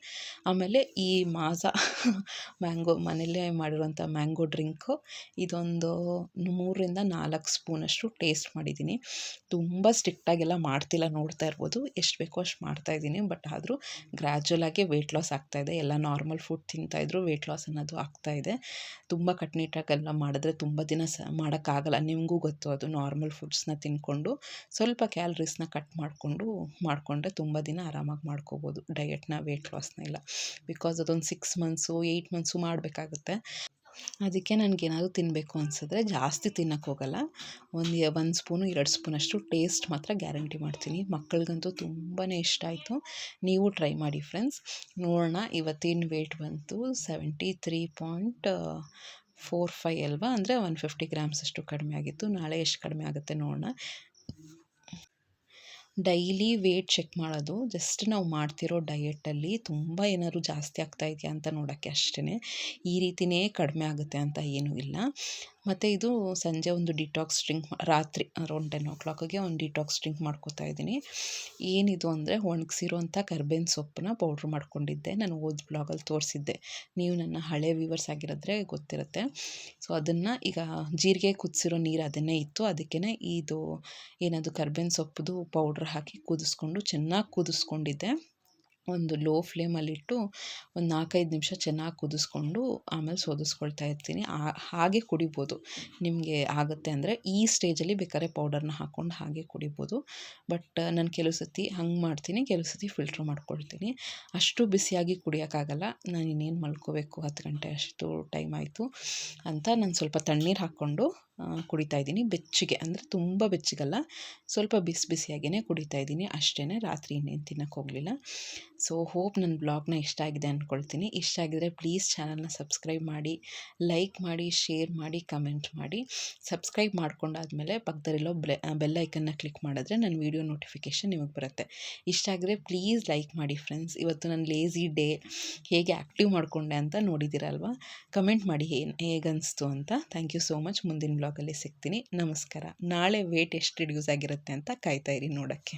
ಆಮೇಲೆ ಈ ಮಾಜಾ ಮನೆಯಲ್ಲೇ ಮಾಡಿರುವಂಥ ಮ್ಯಾಂಗೋ ಡ್ರಿಂಕು, ಇದೊಂದು 3-4 ಸ್ಪೂನಷ್ಟು ಟೇಸ್ಟ್ ಮಾಡಿದ್ದೀನಿ. ತುಂಬ ಸ್ಟ್ರಿಕ್ಟಾಗೆಲ್ಲ ಮಾಡ್ತಿಲ್ಲ, ನೋಡ್ತಾ ಇರ್ಬೋದು. ಎಷ್ಟು ಬೇಕೋ ಅಷ್ಟು ಮಾಡ್ತಾಯಿದ್ದೀನಿ. ಬಟ್ ಆದರೂ ಗ್ರ್ಯಾಜುವಲಾಗಿ ವೆಯ್ಟ್ ಲಾಸ್ ಆಗ್ತಾಯಿದೆ. ಎಲ್ಲ ನಾರ್ಮಲ್ ಫುಡ್ ತಿಂತಾಯಿದ್ರು ವೆಯ್ಟ್ ಲಾಸ್ ಅನ್ನೋದು ಆಗ್ತಾಯಿದೆ. ತುಂಬ ಕಟ್ನಿಟ್ಟಾಗೆಲ್ಲ ಮಾಡಿದ್ರೆ ತುಂಬ ದಿನ ಮಾಡೋಕ್ಕಾಗಲ್ಲ. ನಿಮಗೂ ಗೊತ್ತು ಅದು. ನಾರ್ಮಲ್ ಫುಡ್ಸ್ನ ತಿಂದ್ಕೊಂಡು ಸ್ವಲ್ಪ ಕ್ಯಾಲರೀಸ್ನ ಕಟ್ ಮಾಡಿಕೊಂಡ್ರೆ ತುಂಬ ದಿನ ಆರಾಮಾಗಿ ಮಾಡ್ಕೋಬೋದು ಡಯೆಟ್ನ, ವೆಯ್ಟ್ ಲಾಸ್ನ ಎಲ್ಲ. ಬಿಕಾಸ್ ಅದೊಂದು 6 ಮಂತ್ಸು 8 ಮಂತ್ಸು ಮಾಡಬೇಕಾಗುತ್ತೆ. ಅದಕ್ಕೆ ನನಗೇನಾದರೂ ತಿನ್ನಬೇಕು ಅನಿಸಿದ್ರೆ ಜಾಸ್ತಿ ತಿನ್ನೋಕ್ಕೆ ಹೋಗಲ್ಲ. ಒಂದು ಸ್ಪೂನು 2 ಸ್ಪೂನಷ್ಟು ಟೇಸ್ಟ್ ಮಾತ್ರ ಗ್ಯಾರಂಟಿ ಮಾಡ್ತೀನಿ. ಮಕ್ಕಳಿಗಂತೂ ತುಂಬಾ ಇಷ್ಟ ಆಯಿತು. ನೀವು ಟ್ರೈ ಮಾಡಿ ಫ್ರೆಂಡ್ಸ್. ನೋಡೋಣ, ಇವತ್ತಿನ ವೆಯ್ಟ್ ಬಂತು 73.45 ಅಲ್ವಾ, ಅಂದರೆ 150 ಗ್ರಾಮ್ಸ್ ಅಷ್ಟು ಕಡಿಮೆ ಆಗಿತ್ತು. ನಾಳೆ ಎಷ್ಟು ಕಡಿಮೆ ಆಗುತ್ತೆ ನೋಡೋಣ. ಡೈಲಿ ವೇಟ್ ಚೆಕ್ ಮಾಡೋದು ಜಸ್ಟ್ ನಾವು ಮಾಡ್ತಿರೋ ಡಯೆಟಲ್ಲಿ ತುಂಬ ಏನಾದ್ರು ಜಾಸ್ತಿ ಆಗ್ತಾ ಇದೆಯಾ ಅಂತ ನೋಡೋಕ್ಕೆ ಅಷ್ಟೇ. ಈ ರೀತಿಯೇ ಕಡಿಮೆ ಆಗುತ್ತೆ ಅಂತ ಏನೂ ಇಲ್ಲ. ಮತ್ತು ಇದು ಸಂಜೆ ಒಂದು ಡಿಟಾಕ್ಸ್ ಡ್ರಿಂಕ್, ರಾತ್ರಿ ಅರೌಂಡ್ 10 o'clockಗೆ ಒಂದು ಡಿಟಾಕ್ಸ್ ಡ್ರಿಂಕ್ ಮಾಡ್ಕೋತಾ ಇದ್ದೀನಿ. ಏನಿದು ಅಂದರೆ ಒಣಗಿಸಿರೋಂಥ ಕರ್ಬೇವಿನ ಸೊಪ್ಪನ್ನ ಪೌಡ್ರ್ ಮಾಡ್ಕೊಂಡಿದ್ದೆ. ನಾನು ಹೋದ ಬ್ಲಾಗಲ್ಲಿ ತೋರಿಸಿದ್ದೆ. ನೀವು ನನ್ನ ಹಳೆ ವ್ಯೂವರ್ಸ್ ಆಗಿರೋದ್ರೆ ಗೊತ್ತಿರುತ್ತೆ. ಸೊ ಅದನ್ನು ಈಗ ಜೀರಿಗೆ ಕುದಿಸಿರೋ ನೀರು ಅದನ್ನೇ ಇತ್ತು. ಅದಕ್ಕೇ ಇದು ಏನದು ಕರ್ಬೇವಿನ ಸೊಪ್ಪದು ಪೌಡ್ರ್ ಹಾಕಿ ಚೆನ್ನಾಗಿ ಕುದಿಸ್ಕೊಂಡಿದ್ದೆ. ಒಂದು ಲೋ ಫ್ಲೇಮಲ್ಲಿಟ್ಟು ಒಂದು 4-5 ನಿಮಿಷ ಚೆನ್ನಾಗಿ ಕುದಿಸ್ಕೊಂಡು ಆಮೇಲೆ ಸೋದಿಸ್ಕೊಳ್ತಾ ಇರ್ತೀನಿ. ಹಾಗೆ ಕುಡಿಬೋದು, ನಿಮಗೆ ಆಗುತ್ತೆ ಅಂದರೆ. ಈ ಸ್ಟೇಜಲ್ಲಿ ಬೇಕಾದ್ರೆ ಪೌಡರ್ನ ಹಾಕ್ಕೊಂಡು ಹಾಗೆ ಕುಡಿಬೋದು. ಬಟ್ ನಾನು ಕೆಲವು ಸತಿ ಹಂಗೆ ಮಾಡ್ತೀನಿ, ಕೆಲವು ಸತಿ ಫಿಲ್ಟ್ರ್ ಮಾಡ್ಕೊಳ್ತೀನಿ. ಅಷ್ಟು ಬಿಸಿಯಾಗಿ ಕುಡಿಯೋಕ್ಕಾಗಲ್ಲ. ನಾನು ಇನ್ನೇನು ಮಲ್ಕೋಬೇಕು, 10 ಗಂಟೆ ಅಷ್ಟು ಟೈಮ್ ಆಯಿತು ಅಂತ ನಾನು ಸ್ವಲ್ಪ ತಣ್ಣೀರು ಹಾಕ್ಕೊಂಡು ಕುಡಿತಾ ಇದ್ದೀನಿ. ಬೆಚ್ಚಗೆ ಅಂದರೆ ತುಂಬ ಬೆಚ್ಚಗಲ್ಲ, ಸ್ವಲ್ಪ ಬಿಸಿಯಾಗಿಯೇ ಕುಡಿತಾ ಇದ್ದೀನಿ ಅಷ್ಟೇ. ರಾತ್ರಿ ಇನ್ನೇನು ತಿನ್ನೋಕ್ಕೆ ಹೋಗಲಿಲ್ಲ. ಸೊ ಹೋಪ್ ನನ್ನ ಬ್ಲಾಗ್ನ ಇಷ್ಟ ಆಗಿದೆ ಅಂದ್ಕೊಳ್ತೀನಿ. ಇಷ್ಟ ಆಗಿದರೆ ಪ್ಲೀಸ್ ಚಾನಲ್ನ ಸಬ್ಸ್ಕ್ರೈಬ್ ಮಾಡಿ, ಲೈಕ್ ಮಾಡಿ, ಶೇರ್ ಮಾಡಿ, ಕಮೆಂಟ್ ಮಾಡಿ. ಸಬ್ಸ್ಕ್ರೈಬ್ ಮಾಡ್ಕೊಂಡಾದ್ಮೇಲೆ ಪಕ್ಕದಲ್ಲಿರೋ ಬೆಲ್ ಐಕನ್ನ ಕ್ಲಿಕ್ ಮಾಡಿದ್ರೆ ನನ್ನ ವೀಡಿಯೋ ನೋಟಿಫಿಕೇಷನ್ ನಿಮಗೆ ಬರುತ್ತೆ. ಇಷ್ಟ ಆಗಿದ್ರೆ ಪ್ಲೀಸ್ ಲೈಕ್ ಮಾಡಿ ಫ್ರೆಂಡ್ಸ್. ಇವತ್ತು ನನ್ನ ಲೇಝಿ ಡೇ ಹೇಗೆ ಆ್ಯಕ್ಟಿವ್ ಮಾಡಿಕೊಂಡೆ ಅಂತ ನೋಡಿದ್ದೀರಲ್ವ. ಕಮೆಂಟ್ ಮಾಡಿ ಹೇಗನ್ನಿಸ್ತು ಅಂತ. Thank you so much. ಮುಂದಿನ ಬ್ಲಾಗಲ್ಲಿ ಸಿಗ್ತೀನಿ. ನಮಸ್ಕಾರ. ನಾಳೆ ವೇಟ್ ಎಷ್ಟು ರಿಡ್ಯೂಸ್ ಆಗಿರುತ್ತೆ ಅಂತ ಕಾಯ್ತಾ ಇರಿ ನೋಡೋಕ್ಕೆ.